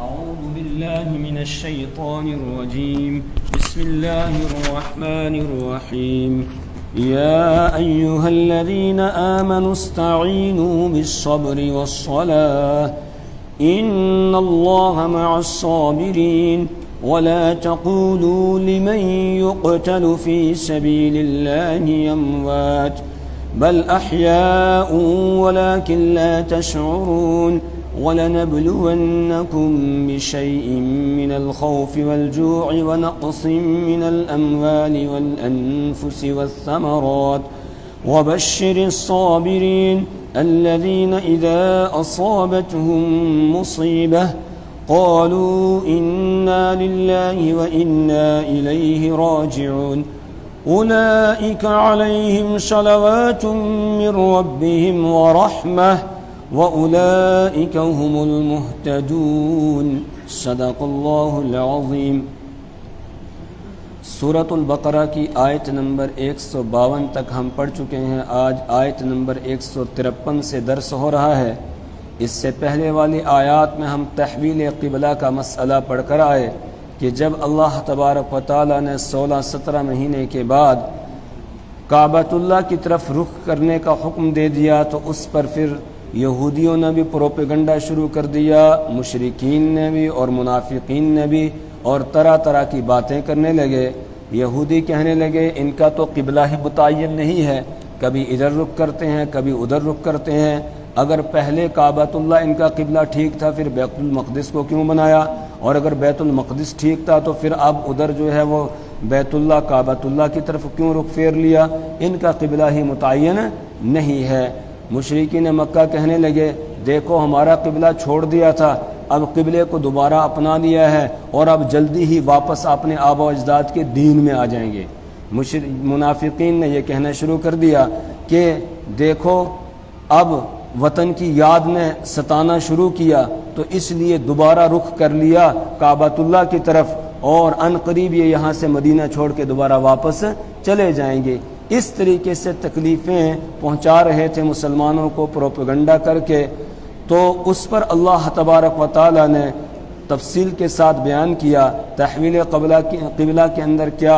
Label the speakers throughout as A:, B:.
A: أعوذ بالله من الشيطان الرجيم. بسم الله الرحمن الرحيم. يا أيها الذين آمنوا استعينوا بالصبر والصلاة إن الله مع الصابرين ولا تقولوا لمن يقتل في سبيل الله أموات بل أحياء ولكن لا تشعرون وَلَنَبْلُوَنَّكُمْ بِشَيْءٍ مِّنَ الْخَوْفِ وَالْجُوعِ وَنَقْصٍ مِّنَ الْأَمْوَالِ وَالْأَنفُسِ وَالثَّمَرَاتِ وَبَشِّرِ الصَّابِرِينَ الَّذِينَ إِذَا أَصَابَتْهُم مُّصِيبَةٌ قَالُوا إِنَّا لِلَّهِ وَإِنَّا إِلَيْهِ رَاجِعُونَ أُولَئِكَ عَلَيْهِمْ صَلَوَاتٌ مِّن رَّبِّهِمْ وَرَحْمَةٌ وَأُولَئِكَ هُمُ الْمُهْتَدُونَ. صدق اللہ العظیم. سورۃ البقرہ کی آیت نمبر 152 تک ہم پڑھ چکے ہیں. آج آیت نمبر 153 سے درس ہو رہا ہے. اس سے پہلے والی آیات میں ہم تحویل قبلہ کا مسئلہ پڑھ کر آئے کہ جب اللہ تبارک و تعالی نے 16-17 مہینے کے بعد کعبۃ اللہ کی طرف رخ کرنے کا حکم دے دیا تو اس پر پھر یہودیوں نے بھی پروپیگنڈا شروع کر دیا، مشرکین نے بھی اور منافقین نے بھی، اور طرح طرح کی باتیں کرنے لگے. یہودی کہنے لگے ان کا تو قبلہ ہی متعین نہیں ہے، کبھی ادھر رخ کرتے ہیں کبھی ادھر رخ کرتے ہیں. اگر پہلے کعبۃ اللہ ان کا قبلہ ٹھیک تھا پھر بیت المقدس کو کیوں بنایا، اور اگر بیت المقدس ٹھیک تھا تو پھر اب ادھر جو ہے وہ بیت اللہ کعبۃ اللہ کی طرف کیوں رخ پھیر لیا، ان کا قبلہ ہی متعین نہیں ہے. مشرکین مکہ کہنے لگے دیکھو ہمارا قبلہ چھوڑ دیا تھا، اب قبلے کو دوبارہ اپنا لیا ہے اور اب جلدی ہی واپس اپنے آباء و اجداد کے دین میں آ جائیں گے. منافقین نے یہ کہنا شروع کر دیا کہ دیکھو اب وطن کی یاد نے ستانا شروع کیا تو اس لیے دوبارہ رخ کر لیا کعبۃ اللہ کی طرف، اور ان قریب یہ یہاں سے مدینہ چھوڑ کے دوبارہ واپس چلے جائیں گے. اس طریقے سے تکلیفیں پہنچا رہے تھے مسلمانوں کو پروپیگنڈا کر کے. تو اس پر اللہ تبارک و تعالی نے تفصیل کے ساتھ بیان کیا تحویل قبلہ کے اندر کیا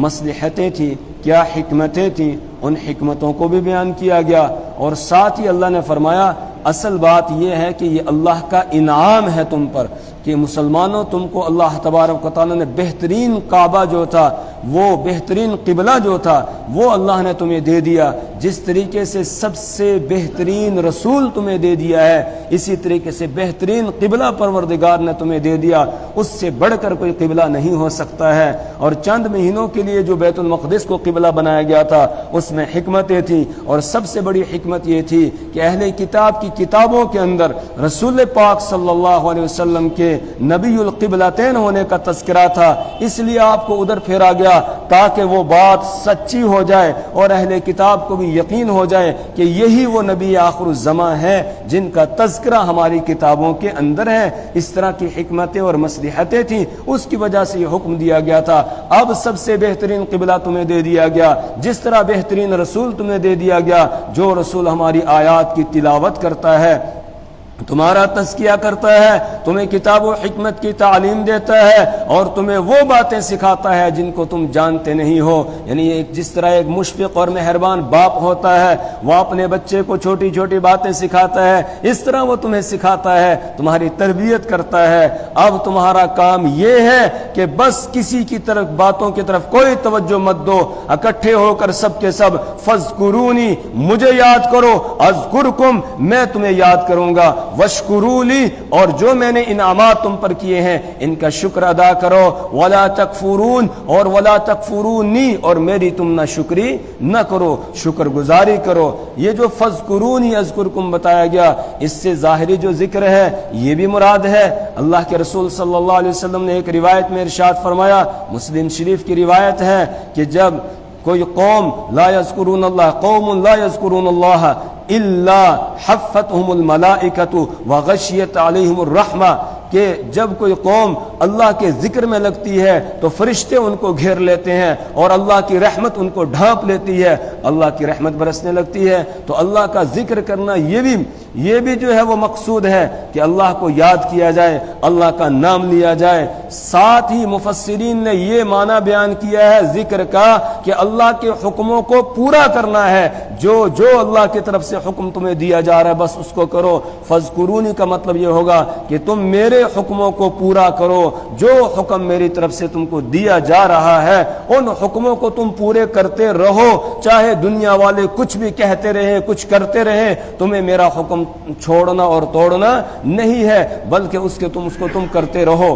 A: مصلحتیں تھیں، کیا حکمتیں تھیں، ان حکمتوں کو بھی بیان کیا گیا. اور ساتھ ہی اللہ نے فرمایا اصل بات یہ ہے کہ یہ اللہ کا انعام ہے تم پر کہ مسلمانوں تم کو اللہ تبارک و تعالی نے بہترین کعبہ جو تھا، وہ بہترین قبلہ جو تھا وہ اللہ نے تمہیں دے دیا. جس طریقے سے سب سے بہترین رسول تمہیں دے دیا ہے اسی طریقے سے بہترین قبلہ پروردگار نے تمہیں دے دیا. اس سے بڑھ کر کوئی قبلہ نہیں ہو سکتا ہے. اور چند مہینوں کے لیے جو بیت المقدس کو قبلہ بنایا گیا تھا اس میں حکمتیں تھیں، اور سب سے بڑی حکمت یہ تھی کہ اہل کتاب کی کتابوں کے اندر رسول پاک صلی اللہ علیہ وسلم کے نبی القبلتین ہونے کا تذکرہ تھا. اس لیے آپ کو ادھر پھیرا گیا تاکہ وہ بات سچی ہو جائے اور اہل کتاب کو بھی یقین ہو جائے کہ یہی وہ نبی آخر الزماں ہے جن کا تذکرہ ہماری کتابوں کے اندر ہے. اس طرح کی حکمتیں اور مصلحتیں تھیں، اس کی وجہ سے یہ حکم دیا گیا تھا. اب سب سے بہترین قبلہ تمہیں دے دیا گیا، جس طرح بہترین رسول تمہیں دے دیا گیا جو رسول ہماری آیات کی تلاوت کرتا ہے، تمہارا تزکیہ کرتا ہے، تمہیں کتاب و حکمت کی تعلیم دیتا ہے اور تمہیں وہ باتیں سکھاتا ہے جن کو تم جانتے نہیں ہو. یعنی جس طرح ایک مشفق اور مہربان باپ ہوتا ہے وہ اپنے بچے کو چھوٹی چھوٹی باتیں سکھاتا ہے، اس طرح وہ تمہیں سکھاتا ہے، تمہاری تربیت کرتا ہے. اب تمہارا کام یہ ہے کہ بس کسی کی طرف باتوں کی طرف کوئی توجہ مت دو، اکٹھے ہو کر سب کے سب فذکرونی مجھے یاد کرو، اذکرکم میں تمہیں یاد کروں گا، وشکرولی اور جو میں نے انعامات تم پر کیے ہیں ان کا شکر ادا کرو، ولا تکفرون اور ولا تکفرونی اور میری تم نہ شکری نہ کرو، شکر گزاری کرو. یہ جو فذکرونی اذکرکم بتایا گیا اس سے ظاہری جو ذکر ہے یہ بھی مراد ہے. اللہ کے رسول صلی اللہ علیہ وسلم نے ایک روایت میں ارشاد فرمایا، مسلم شریف کی روایت ہے کہ جب کوئی قوم لا یذکرون اللہ، قوم لا یذکرون اللہ الا حفتهم الملائکۃ وغشیت علیہم الرحمہ، کہ جب کوئی قوم اللہ کے ذکر میں لگتی ہے تو فرشتے ان کو گھیر لیتے ہیں اور اللہ کی رحمت ان کو ڈھانپ لیتی ہے، اللہ کی رحمت برسنے لگتی ہے. تو اللہ کا ذکر کرنا یہ بھی یہ بھی جو ہے وہ مقصود ہے کہ اللہ کو یاد کیا جائے، اللہ کا نام لیا جائے۔ ساتھ ہی مفسرین نے یہ معنی بیان کیا ہے ذکر کا کہ اللہ کے حکموں کو پورا کرنا ہے، جو اللہ کی طرف سے حکم تمہیں دیا جا رہا ہے بس اس کو کرو۔ فاذکرونی کا مطلب یہ ہوگا کہ تم میرے حکموں کو پورا کرو، جو حکم میری طرف سے تم کو دیا جا رہا ہے ان حکموں کو تم پورے کرتے رہو، چاہے دنیا والے کچھ بھی کہتے رہے، کچھ کرتے رہے، تمہیں میرا حکم چھوڑنا اور توڑنا نہیں ہے، بلکہ تم اس کو کرتے رہو۔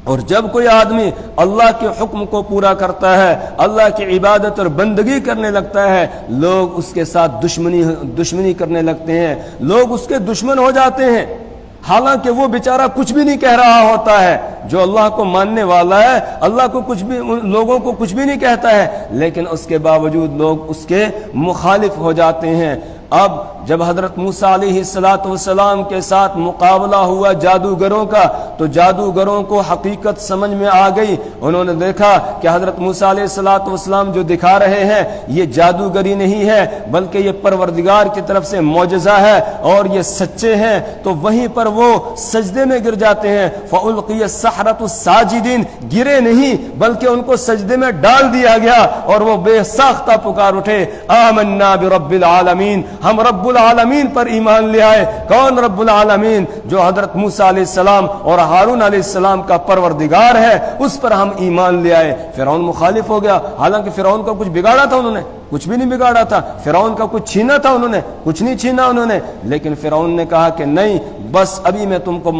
A: اور جب کوئی آدمی اللہ کے حکم کو پورا کرتا ہے، اللہ کی عبادت اور بندگی کرنے لگتا ہے، لوگ اس کے ساتھ دشمنی کرنے لگتے ہیں، لوگ اس کے دشمن ہو جاتے ہیں، حالانکہ وہ بیچارہ کچھ بھی نہیں کہہ رہا ہوتا ہے۔ جو اللہ کو ماننے والا ہے اللہ کو لوگوں کو کچھ بھی نہیں کہتا ہے، لیکن اس کے باوجود لوگ اس کے مخالف ہو جاتے ہیں۔ اب جب حضرت موسیٰ علیہ السلام کے ساتھ مقابلہ ہوا جادوگروں کا، تو جادوگروں کو حقیقت سمجھ میں آ گئی۔ انہوں نے دیکھا کہ حضرت موسیٰ علیہ السلام جو دکھا رہے ہیں یہ جادوگری نہیں ہے، بلکہ یہ پروردگار کی طرف سے معجزہ ہے اور یہ سچے ہیں۔ تو وہیں پر وہ سجدے میں گر جاتے ہیں۔ فَأُلْقِيَ السَّحَرَةُ سَاجِدِينَ، گرے نہیں بلکہ ان کو سجدے میں ڈال دیا گیا، اور وہ بے ساختہ پکار اٹھے، آمنا برب العالمین، ہم رب العالمین پر ایمان لے آئے۔ کون رب العالمین؟ جو حضرت موسیٰ علیہ السلام اور ہارون علیہ السلام کا پروردگار ہے، اس پر ہم ایمان لے آئے۔ فرعون مخالف ہو گیا، حالانکہ فرعون کا کچھ بگاڑا تھا انہوں نے؟ کچھ بھی نہیں بگاڑا تھا۔ فرعون کا کچھ چھینا تھا انہوں نے؟ کچھ نہیں چھینا انہوں نے۔ لیکن فرعون نے کہا کہ نہیں، بس ابھی میں تم کو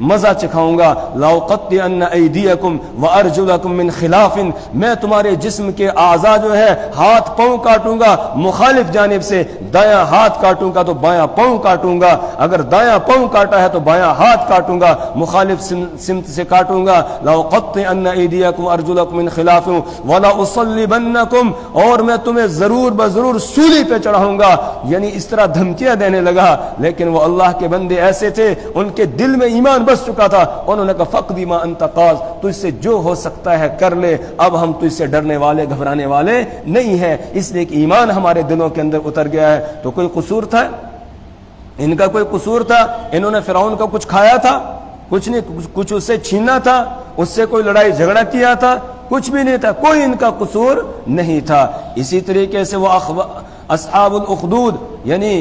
A: مزہ چکھاؤں گا۔ لَأُقَطِّعَنَّ أَيْدِيَكُمْ وَأَرْجُلَكُمْ مِنْ خِلَافٍ، میں تمہارے جسم کے اعضاء جو ہے ہاتھ پاؤں کاٹوں گا مخالف جانب سے، دایاں ہاتھ کاٹوں گا تو بایاں پاؤں کاٹوں گا، اگر دایاں پاؤں کاٹا ہے تو بایاں ہاتھ کاٹوں گا، مخالف سمت سے کاٹوں گا۔ لَأُقَطِّعَنَّ أَيْدِيَكُمْ وَأَرْجُلَكُمْ مِنْ خِلَافٍ وَلَأُصَلِّبَنَّكُمْ، اور میں تمہیں ضرور سولی پہ چڑھاؤں گا۔ یعنی اس طرح دھمکیاں دینے لگا، لیکن وہ اللہ کے بندے ایسے تھے، ان کے دل میں ایمان بس چکا تھا۔ انہوں نے کہا فَقْضِ مَا أَنْتَ قَاضٍ، تجھ سے جو ہو سکتا ہے کر لے، اب ہم تجھ سے ڈرنے والے گھبرانے والے نہیں ہیں، اس لیے کہ ایمان ہمارے دلوں کے اندر اتر گیا ہے۔ تو کوئی قصور تھا ان کا؟ کوئی قصور تھا؟ انہوں نے فرعون کا کچھ کھایا تھا؟ کچھ نہیں۔ کچھ اس سے چھینا تھا؟ اس سے کوئی لڑائی جھگڑا کیا تھا؟ کچھ بھی نہیں تھا، کوئی ان کا قصور نہیں تھا۔ اسی طریقے سے وہ اصحاب الاخدود، یعنی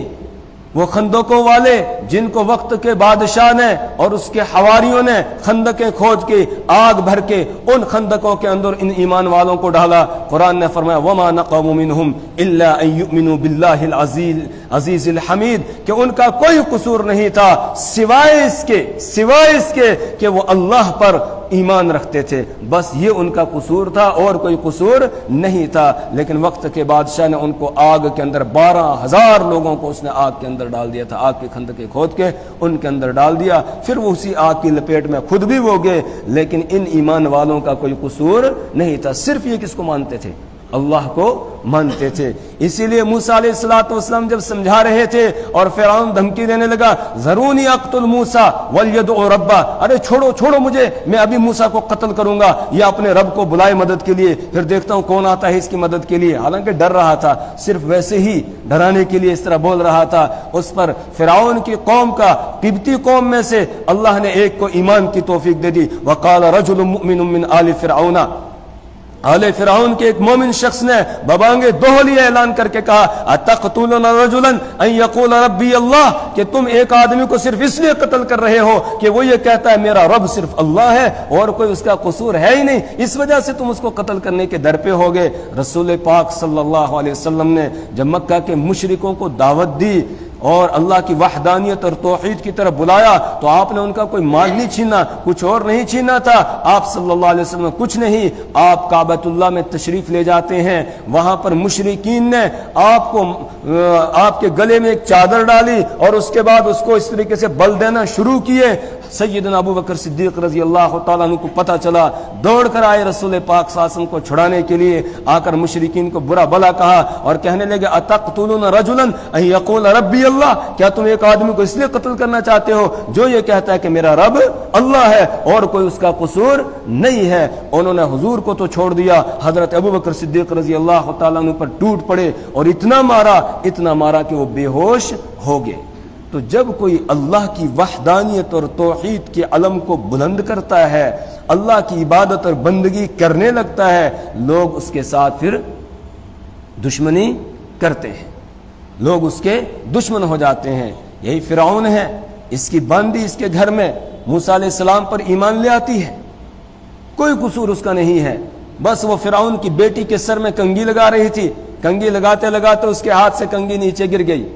A: وہ خندقوں والے جن کو وقت کے بادشاہ نے اور اس کے حواریوں نے خندقیں کھود کے آگ بھر کے ان خندقوں کے اندر ان ایمان والوں کو ڈالا۔ قرآن نے فرمایا وما نقموا منہم الا ان یؤمنوا باللہ العزیز الحمید، کہ ان کا کوئی قصور نہیں تھا سوائے اس کے کہ وہ اللہ پر ایمان رکھتے تھے، بس یہ ان کا قصور تھا اور کوئی قصور نہیں تھا۔ لیکن وقت کے بادشاہ نے ان کو آگ کے اندر 12,000 لوگوں کو اس نے آگ کے اندر ڈال دیا تھا، آگ کے خندقیں کھود کے ان کے اندر ڈال دیا، پھر وہ اسی آگ کی لپیٹ میں خود بھی وہ گئے۔ لیکن ان ایمان والوں کا کوئی قصور نہیں تھا، صرف یہ کس کو مانتے تھے؟ اللہ کو مانتے تھے۔ اسی لیے موسیٰ علیہ السلام جب سمجھا رہے تھے اور فرعون دھمکی دینے لگا ذرونی اقتل موسیٰ ولیدعو ربہ، ارے چھوڑو مجھے، میں ابھی موسیٰ کو قتل کروں گا، یہ اپنے رب کو بلائے مدد کے لیے، پھر دیکھتا ہوں کون آتا ہے اس کی مدد کے لیے۔ حالانکہ ڈر رہا تھا، صرف ویسے ہی ڈرانے کے لیے اس طرح بول رہا تھا۔ اس پر فرعون کی قوم کا، قبطی قوم میں سے اللہ نے ایک کو ایمان کی توفیق دے دی۔ وقال رجل مؤمن من آل فرعون، آل فرعون کے ایک مومن شخص نے ببانگے دوہلی اعلان کر کے کہا اتقتلون رجلا ان یقول ربی اللہ، کہ تم ایک آدمی کو صرف اس لیے قتل کر رہے ہو کہ وہ یہ کہتا ہے میرا رب صرف اللہ ہے اور کوئی اس کا قصور ہے ہی نہیں، اس وجہ سے تم اس کو قتل کرنے کے در پہ ہو گئے۔ رسول پاک صلی اللہ علیہ وسلم نے جب مکہ کے مشرکوں کو دعوت دی اور اللہ کی وحدانیت اور توحید کی طرف بلایا تو آپ نے ان کا کوئی مال نہیں چھینا، کچھ اور نہیں چھینا تھا۔ آپ صلی اللہ علیہ وسلم کچھ نہیں، آپ کعبۃ اللہ میں تشریف لے جاتے ہیں، وہاں پر مشرکین نے آپ کے گلے میں ایک چادر ڈالی اور اس کے بعد اس کو اس طریقے سے بل دینا شروع کیے۔ سیدنا ابو بکر صدیق رضی اللہ تعالیٰ عنہ کو پتہ چلا، دوڑ کر آئے رسول پاک صلی اللہ علیہ وسلم کو چھڑانے کے لیے، آ کر مشرکین کو برا بلا کہا اور کہنے لگے اتقتلون رجلا ان یقول ربی اللہ، کیا تم ایک آدمی کو اس لیے قتل کرنا چاہتے ہو جو یہ کہتا ہے کہ میرا رب اللہ ہے اور کوئی اس کا قصور نہیں ہے؟ انہوں نے حضور کو تو چھوڑ دیا، حضرت ابو بکر صدیق رضی اللہ تعالیٰ عنہ پر ٹوٹ پڑے اور اتنا مارا کہ وہ بے ہوش ہو گئے۔ تو جب کوئی اللہ کی وحدانیت اور توحید کے علم کو بلند کرتا ہے، اللہ کی عبادت اور بندگی کرنے لگتا ہے، لوگ اس کے ساتھ پھر دشمنی کرتے ہیں، لوگ اس کے دشمن ہو جاتے ہیں۔ یہی فرعون ہے، اس کی باندی اس کے گھر میں موسیٰ علیہ السلام پر ایمان لے آتی ہے، کوئی قصور اس کا نہیں ہے، بس وہ فرعون کی بیٹی کے سر میں کنگھی لگا رہی تھی، کنگھی لگاتے لگاتے اس کے ہاتھ سے کنگھی نیچے گر گئی،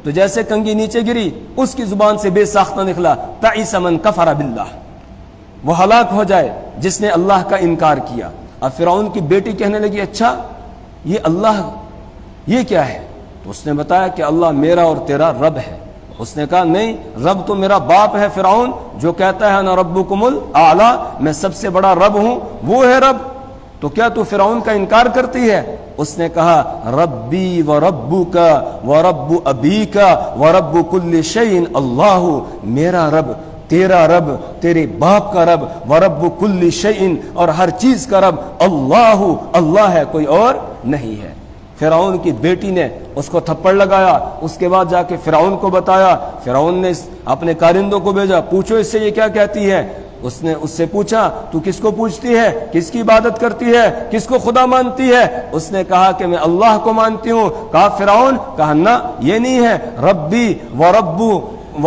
A: تو جیسے کنگھی نیچے گری اس کی زبان سے بے ساختہ نکلا تعیس من کفر باللہ، وہ ہلاک ہو جائے جس نے اللہ کا انکار کیا۔ اب فرعون کی بیٹی کہنے لگی اچھا یہ اللہ یہ کیا ہے؟ تو اس نے بتایا کہ اللہ میرا اور تیرا رب ہے۔ اس نے کہا نہیں، رب تو میرا باپ ہے فرعون، جو کہتا ہے انا ربکم الاعلی، میں سب سے بڑا رب ہوں، وہ ہے رب، تو کیا تو فرعون کا انکار کرتی ہے؟ اس نے کہا ربی و ربک و رب ابیک و رب کل شیء اللہ، میرا رب، تیرا رب، تیرے باپ کا رب، و رب کل شیء، اور ہر چیز کا رب اللہ، اللہ ہے، کوئی اور نہیں ہے۔ فرعون کی بیٹی نے اس کو تھپڑ لگایا، اس کے بعد جا کے فرعون کو بتایا، فرعون نے اپنے کارندوں کو بھیجا، پوچھو اس سے یہ کیا کہتی ہے؟ اس نے اس سے پوچھا تو کس کو پوچھتی ہے، کس کی عبادت کرتی ہے، کس کو خدا مانتی ہے؟ اس نے کہا کہ میں اللہ کو مانتی ہوں۔ کہا فرعون، کہا نہ یہ نہیں ہے، ربی و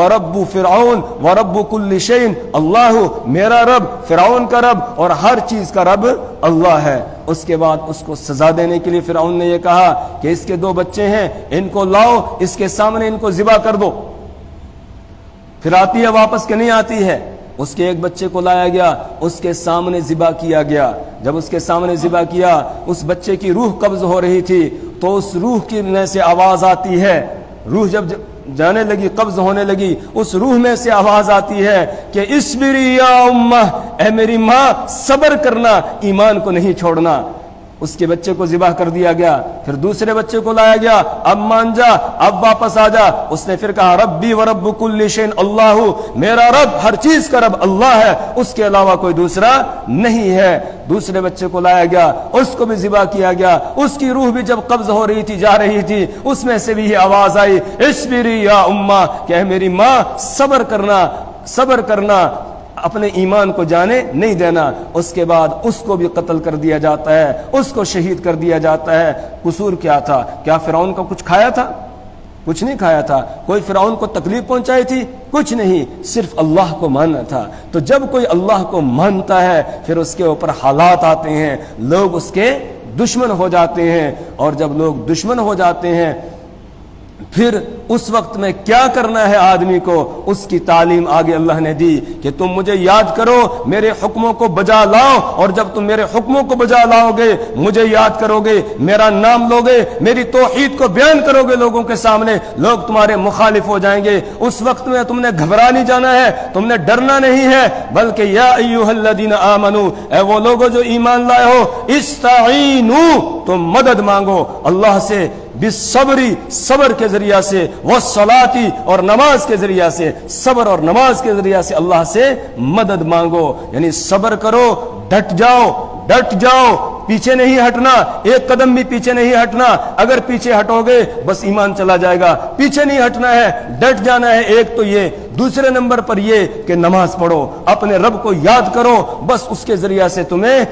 A: رب فرعون و رب کل شیء اللہ، میرا رب، فرعون کا رب اور ہر چیز کا رب اللہ ہے۔ اس کے بعد اس کو سزا دینے کے لیے فرعون نے یہ کہا کہ اس کے 2 بچے ہیں، ان کو لاؤ، اس کے سامنے ان کو ذبح کر دو۔ پھر آتی ہے واپس کہ نہیں آتی ہے؟ اس کے ایک بچے کو لایا گیا، اس کے سامنے ذبح کیا گیا۔ جب اس کے سامنے ذبح کیا، اس بچے کی روح قبض ہو رہی تھی، تو اس روح کی میں سے آواز آتی ہے، روح جب جانے لگی، قبض ہونے لگی، اس روح میں سے آواز آتی ہے کہ اصبری یا امہ، اے میری ماں صبر کرنا، ایمان کو نہیں چھوڑنا۔ اس کے بچے کو ذبح کر دیا گیا۔ پھر دوسرے بچے کو لایا گیا، اب مان جا، اب واپس آ جا۔ اس نے پھر کہا ربی و رب کل شیء اللہ، میرا رب، ہر چیز کا رب اللہ ہے، اس کے علاوہ کوئی دوسرا نہیں ہے۔ دوسرے بچے کو لایا گیا، اس کو بھی ذبح کیا گیا۔ اس کی روح بھی جب قبض ہو رہی تھی، جا رہی تھی، اس میں سے بھی یہ آواز آئی اصبری یا امہ، کہ اے میری ماں صبر کرنا، صبر کرنا، اپنے ایمان کو جانے نہیں دینا۔ اس کے بعد اس کو بھی قتل کر دیا جاتا ہے، اس کو شہید کر دیا جاتا ہے۔ قصور کیا تھا؟ کیا فرعون کا کچھ کھایا تھا؟ کچھ نہیں کھایا تھا۔ کوئی فرعون کو تکلیف پہنچائی تھی؟ کچھ نہیں، صرف اللہ کو ماننا تھا۔ تو جب کوئی اللہ کو مانتا ہے، پھر اس کے اوپر حالات آتے ہیں، لوگ اس کے دشمن ہو جاتے ہیں، اور جب لوگ دشمن ہو جاتے ہیں پھر اس وقت میں کیا کرنا ہے آدمی کو، اس کی تعلیم آگے اللہ نے دی کہ تم مجھے یاد کرو، میرے حکموں کو بجا لاؤ، اور جب تم میرے حکموں کو بجا لاؤ گے، مجھے یاد کرو گے، میرا نام لوگے، میری توحید کو بیان کرو گے لوگوں کے سامنے، لوگ تمہارے مخالف ہو جائیں گے۔ اس وقت میں تم نے گھبرا نہیں جانا ہے، تم نے ڈرنا نہیں ہے، بلکہ یا ایھا الذین آمنو، اے وہ لوگوں جو ایمان لائے ہو، استعینوا، تم مدد مانگو اللہ سے، بالصبری، صبر کے ذریعہ سے، والصلاۃ، اور نماز کے ذریعہ سے، صبر اور نماز کے ذریعہ سے اللہ سے مدد مانگو، یعنی صبر کرو، ڈٹ جاؤ، ڈٹ جاؤ، پیچھے نہیں ہٹنا، ایک قدم بھی پیچھے نہیں ہٹنا۔ اگر پیچھے ہٹو گے بس ایمان چلا جائے گا، پیچھے نہیں ہٹنا ہے، ڈٹ جانا ہے۔ ایک تو یہ، دوسرے نمبر پر یہ کہ نماز پڑھو، اپنے رب کو یاد کرو، بس اس کے ذریعہ سے تمہیں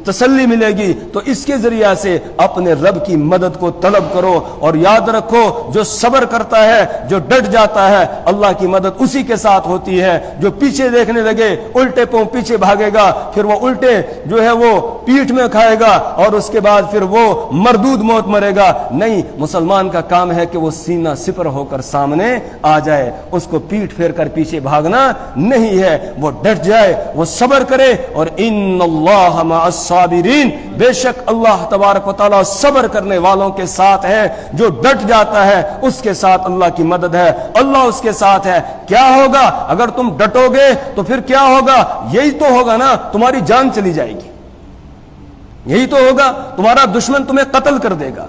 A: تسلی ملے گی، تو اس کے ذریعہ سے اپنے رب کی مدد کو طلب کرو، اور یاد رکھو جو صبر کرتا ہے، جو ڈٹ جاتا ہے، اللہ کی مدد اسی کے ساتھ ہوتی ہے۔ جو پیچھے دیکھنے لگے، الٹے پاؤں پیچھے بھاگے گا، پھر وہ الٹے جو ہے وہ پیٹھ میں کھائے گا، اور اس کے بعد پھر وہ مردود موت مرے گا۔ نہیں، مسلمان کا کام ہے کہ وہ سینہ سپر ہو کر سامنے آ جائے، اس کو پیٹھ پھیر کر پیچھے بھاگنا نہیں ہے، وہ ڈٹ جائے، وہ صبر کرے، اور ان اللہ مع الصابرین، بے شک اللہ تبارک و تعالی صبر کرنے والوں کے ساتھ ہے۔ جو ڈٹ جاتا ہے اس کے ساتھ اللہ کی مدد ہے، اللہ اس کے ساتھ ہے۔ کیا ہوگا اگر تم ڈٹو گے تو پھر کیا ہوگا؟ یہی تو ہوگا نا، تمہاری جان چلی جائے گی، یہی تو ہوگا، تمہارا دشمن تمہیں قتل کر دے گا،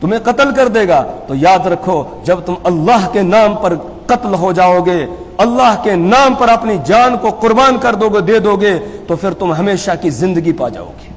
A: تمہیں قتل کر دے گا۔ تو یاد رکھو جب تم اللہ کے نام پر قتل ہو جاؤ گے، اللہ کے نام پر اپنی جان کو قربان کر دو گے، دے دو گے، تو پھر تم ہمیشہ کی زندگی پا جاؤ گے۔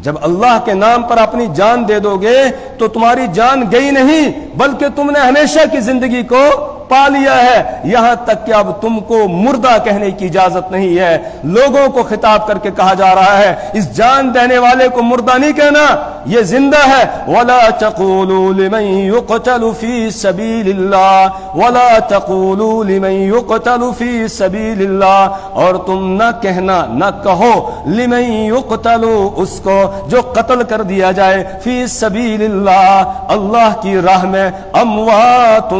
A: جب اللہ کے نام پر اپنی جان دے دو گے تو تمہاری جان گئی نہیں بلکہ تم نے ہمیشہ کی زندگی کو پا لیا ہے، یہاں تک کہ اب تم کو مردہ کہنے کی اجازت نہیں ہے۔ لوگوں کو خطاب کر کے کہا جا رہا ہے اس جان دینے والے کو مردہ نہیں کہنا، یہ زندہ ہے۔ وَلَا تَقُولُوا لِمَن يُقْتَلُ فِي سَبِيلِ اللَّهِ وَلَا تَقُولُوا لِمَن يُقْتَلُ فِي سَبِيلِ اللَّهِ، اور تم نہ کہنا، نہ کہو لِمَن يُقْتَلُ، اس کو جو قتل کر دیا جائے، فی سبیل اللہ، اللہ کی راہ میں، اموات،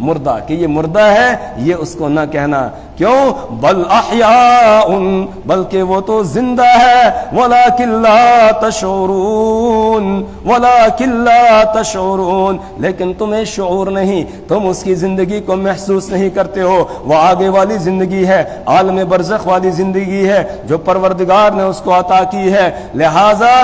A: مردہ، کہ یہ مردہ ہے، یہ اس کو نہ کہنا۔ کیوں؟ بل احیاء، بلکہ وہ تو زندہ ہے، ولکن لا تشعرون، ولکن لا تشعرون، لیکن تمہیں شعور نہیں، تم اس کی زندگی کو محسوس نہیں کرتے ہو۔ وہ آگے والی زندگی ہے، عالم برزخ والی زندگی ہے جو پروردگار نے اس کو عطا کی ہے، لہذا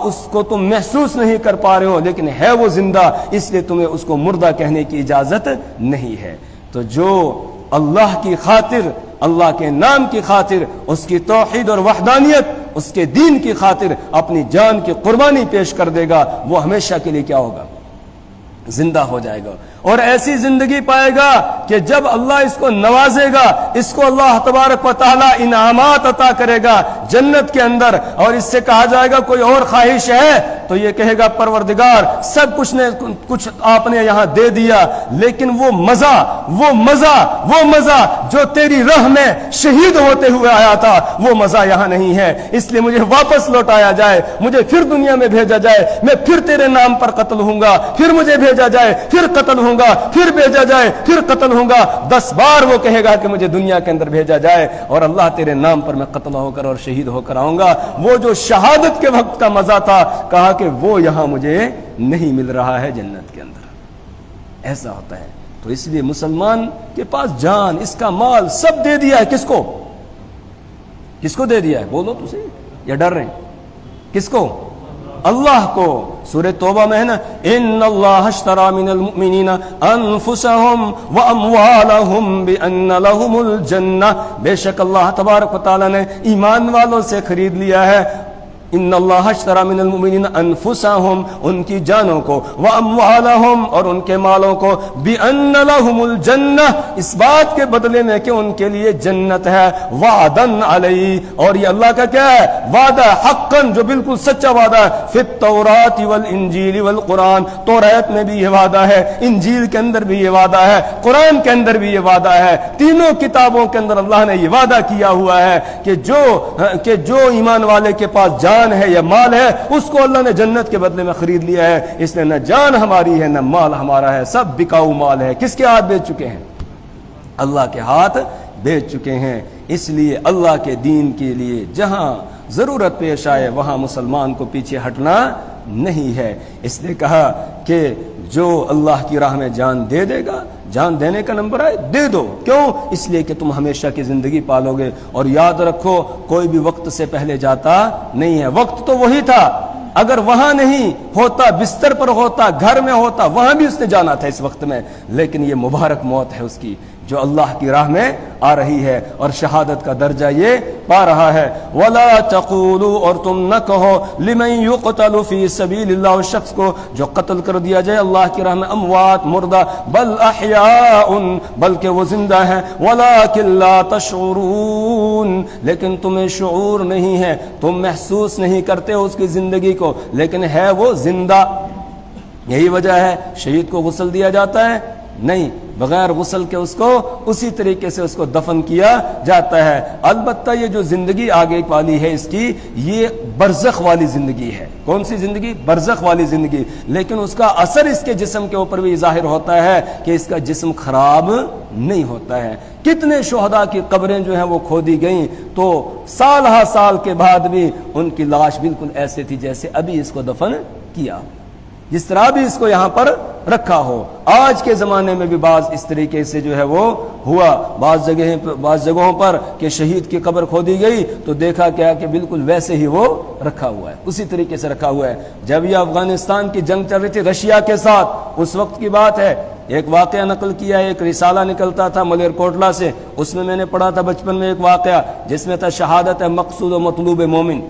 A: اس کو تم محسوس نہیں کر پا رہے ہو، لیکن ہے وہ زندہ، اس لیے تمہیں اس کو مردہ کہنے کی اجازت نہیں ہے۔ تو جو اللہ کی خاطر، اللہ کے نام کی خاطر، اس کی توحید اور وحدانیت، اس کے دین کی خاطر اپنی جان کی قربانی پیش کر دے گا، وہ ہمیشہ کے لیے کیا ہوگا؟ زندہ ہو جائے گا، اور ایسی زندگی پائے گا کہ جب اللہ اس کو نوازے گا، اس کو اللہ تبارک و تعالی انعامات عطا کرے گا جنت کے اندر، اور اس سے کہا جائے گا کوئی اور خواہش ہے، تو یہ کہے گا پروردگار سب کچھ آپ نے یہاں دے دیا، لیکن وہ مزہ جو تیری راہ میں شہید ہوتے ہوئے آیا تھا، وہ مزہ یہاں نہیں ہے، اس لیے مجھے واپس لوٹایا جائے، مجھے پھر دنیا میں بھیجا جائے، میں پھر تیرے نام پر قتل ہوں گا، پھر مجھے بھیجا جائے، پھر قتل ہوں گا، پھر بھیجا جائے، پھر قتل ہوں گا، 10 بار وہ کہے گا کہ مجھے دنیا کے اندر بھیجا جائے، اور اللہ تیرے نام پر میں قتل ہو کر اور شہید ہو کر آؤں گا۔ وہ جو شہادت کے وقت کا مزہ تھا، کہا کہ وہ یہاں مجھے نہیں مل رہا ہے جنت کے اندر۔ ایسا ہوتا ہے۔ تو اس لیے مسلمان کے پاس جان، اس کا مال سب دے دیا ہے، کس کو دے دیا ہے؟ بولو تو صحیح، یا ڈر رہے ہیں؟ کس کو؟ اللہ کو۔ سورہ توبہ میں ہے نا، ان اللہ اشترى من المؤمنین انفسهم واموالهم بان لهم الجنہ، بے شک اللہ تبارک و تعالی نے ایمان والوں سے خرید لیا ہے، ان اللہ اشترى من المؤمنین انفسهم، ان کی جانوں کو، واموالهم، اور ان کے مالوں کو، بان لهم الجنہ، اس بات کے بدلے میں کہ ان کے لیے جنت ہے، وعدا علی، اور یہ اللہ کا کیا ہے؟ وعدہ، حقا، جو بالکل سچا وعدہ ہے، فی التوراۃ والانجیل والقرآن، توریت میں بھی یہ وعدہ ہے، انجیل کے اندر بھی یہ وعدہ ہے، قرآن کے اندر بھی یہ وعدہ ہے، تینوں کتابوں کے اندر اللہ نے یہ وعدہ کیا ہوا ہے کہ جو ایمان والے کے پاس جان ہے یا مال ہے، اس کو اللہ نے جنت کے بدلے میں خرید لیا ہے۔ اس نے نہ جان ہماری ہے نہ مال ہمارا ہے، سب بکاؤ مال ہے۔ کس کے ہاتھ بیچ چکے ہیں؟ اللہ کے ہاتھ بیچ چکے ہیں۔ اس لیے اللہ کے دین کے لیے جہاں ضرورت پیش آئے وہاں مسلمان کو پیچھے ہٹنا نہیں ہے۔ اس نے کہا کہ جو اللہ کی راہ میں جان دے دے گا، جان دینے کا نمبر ہے، دے دو۔ کیوں؟ اس لیے کہ تم ہمیشہ کی زندگی پالو گے، اور یاد رکھو کوئی بھی وقت سے پہلے جاتا نہیں ہے۔ وقت تو وہی تھا، اگر وہاں نہیں ہوتا، بستر پر ہوتا، گھر میں ہوتا، وہاں بھی اس نے جانا تھا اس وقت میں، لیکن یہ مبارک موت ہے اس کی جو اللہ کی راہ میں آ رہی ہے، اور شہادت کا درجہ یہ پا رہا ہے۔ وَلَا تَقُولُوا، اور تم نہ کہو، لِمَن يُقْتَلُ فِي سَبِيلِ اللَّهِ، اس شخص کو جو قتل کر دیا جائے اللہ کی راہ میں، اموات، مردہ، بل احیاء، بلکہ وہ زندہ ہیں، وَلَكِن لَا تَشْعُرُونَ، لیکن تمہیں شعور نہیں ہے، تم محسوس نہیں کرتے اس کی زندگی کو، لیکن ہے وہ زندہ۔ یہی وجہ ہے شہید کو غسل دیا جاتا ہے؟ نہیں، بغیر غسل کے اس کو اسی طریقے سے اس کو دفن کیا جاتا ہے۔ البتہ یہ جو زندگی آگے والی ہے اس کی، یہ برزخ والی زندگی ہے۔ کون سی زندگی؟ برزخ والی زندگی۔ لیکن اس کا اثر اس کے جسم کے اوپر بھی ظاہر ہوتا ہے کہ اس کا جسم خراب نہیں ہوتا ہے۔ کتنے شہداء کی قبریں جو ہیں وہ کھودی گئیں تو سال ہا سال کے بعد بھی ان کی لاش بالکل ایسے تھی جیسے ابھی اس کو دفن کیا، جس طرح بھی اس کو یہاں پر رکھا ہو۔ آج کے زمانے میں بھی بعض اس طریقے سے جو ہے وہ ہوا، بعض جگہوں پر کہ شہید کی قبر کھودی گئی تو دیکھا کیا کہ بالکل ویسے ہی وہ رکھا ہوا ہے، اسی طریقے سے رکھا ہوا ہے۔ جب یہ افغانستان کی جنگ چل رہی تھی رشیا کے ساتھ، اس وقت کی بات ہے، ایک واقعہ نقل کیا ہے، ایک رسالہ نکلتا تھا ملیر کوٹلہ سے، اس میں نے پڑھا تھا بچپن میں ایک واقعہ جس میں تھا شہادت ہے مقصود و مطلوب مومن،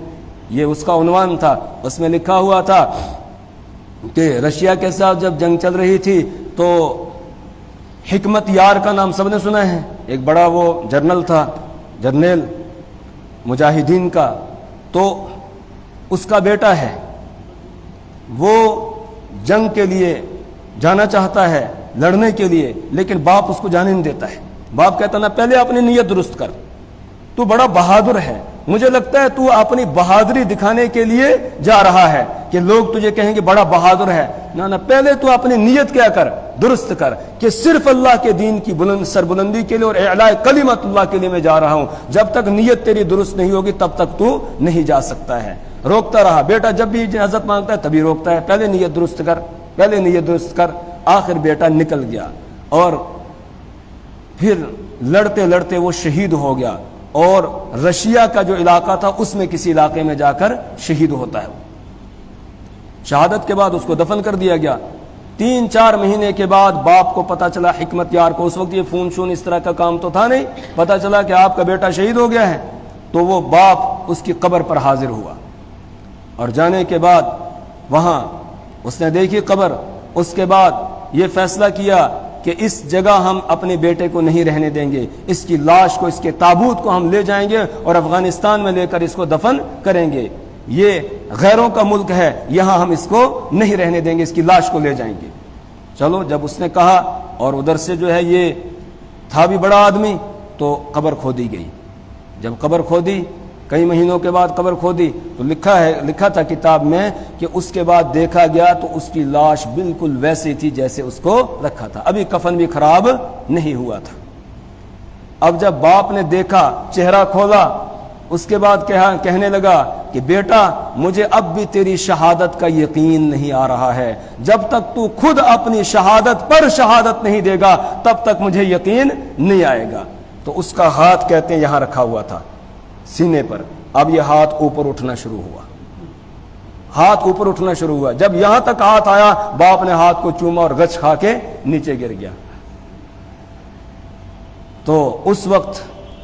A: یہ اس کا عنوان تھا. اس میں لکھا ہوا تھا کہ رشیا کے ساتھ جب جنگ چل رہی تھی تو حکمت یار کا نام سب نے سنا ہے. ایک بڑا وہ جرنل تھا، جرنیل مجاہدین کا. تو اس کا بیٹا ہے، وہ جنگ کے لیے جانا چاہتا ہے، لڑنے کے لیے، لیکن باپ اس کو جانے نہیں دیتا ہے. باپ کہتا نا پہلے اپنی نیت درست کر، تو بڑا بہادر ہے، مجھے لگتا ہے تو اپنی بہادری دکھانے کے لیے جا رہا ہے کہ لوگ تجھے کہیں گے بڑا بہادر ہے. نہ پہلے تو اپنی نیت کیا کر، درست کر کہ صرف اللہ کے دین کی سربلندی کے لیے اور اعلاء کلمت اللہ کے لیے میں جا رہا ہوں. جب تک نیت تیری درست نہیں ہوگی تب تک تو نہیں جا سکتا ہے. روکتا رہا. بیٹا جب بھی اجازت مانگتا ہے تبھی روکتا ہے، پہلے نیت درست کر، پہلے نیت درست کر. آخر بیٹا نکل گیا اور پھر لڑتے لڑتے وہ شہید ہو گیا، اور رشیا کا جو علاقہ تھا اس میں کسی علاقے میں جا کر شہید ہوتا ہے. شہادت کے بعد اس کو دفن کر دیا گیا. 3-4 مہینے کے بعد باپ کو پتا چلا، حکمت یار کو، اس وقت یہ فون شون اس طرح کا کام تو تھا نہیں، پتا چلا کہ آپ کا بیٹا شہید ہو گیا ہے. تو وہ باپ اس کی قبر پر حاضر ہوا، اور جانے کے بعد وہاں اس نے دیکھی قبر. اس کے بعد یہ فیصلہ کیا کہ اس جگہ ہم اپنے بیٹے کو نہیں رہنے دیں گے، اس کی لاش کو، اس کے تابوت کو ہم لے جائیں گے اور افغانستان میں لے کر اس کو دفن کریں گے. یہ غیروں کا ملک ہے، یہاں ہم اس کو نہیں رہنے دیں گے، اس کی لاش کو لے جائیں گے. چلو جب اس نے کہا، اور ادھر سے جو ہے یہ تھا بھی بڑا آدمی، تو قبر کھودی گئی. جب قبر کھودی، کئی مہینوں کے بعد قبر کھودی، تو لکھا تھا کتاب میں کہ اس کے بعد دیکھا گیا تو اس کی لاش بالکل ویسی تھی جیسے اس کو رکھا تھا، ابھی کفن بھی خراب نہیں ہوا تھا. اب جب باپ نے دیکھا، چہرہ کھولا، اس کے بعد کہنے لگا کہ بیٹا مجھے اب بھی تیری شہادت کا یقین نہیں آ رہا ہے. جب تک تو خود اپنی شہادت پر شہادت نہیں دے گا تب تک مجھے یقین نہیں آئے گا. تو اس کا ہاتھ کہتے ہیں یہاں رکھا ہوا تھا سینے پر. اب یہ ہاتھ اوپر اٹھنا شروع ہوا، ہاتھ اوپر اٹھنا شروع ہوا. جب یہاں تک ہاتھ آیا، باپ نے ہاتھ کو چوما اور گچ کھا کے نیچے گر گیا. تو اس وقت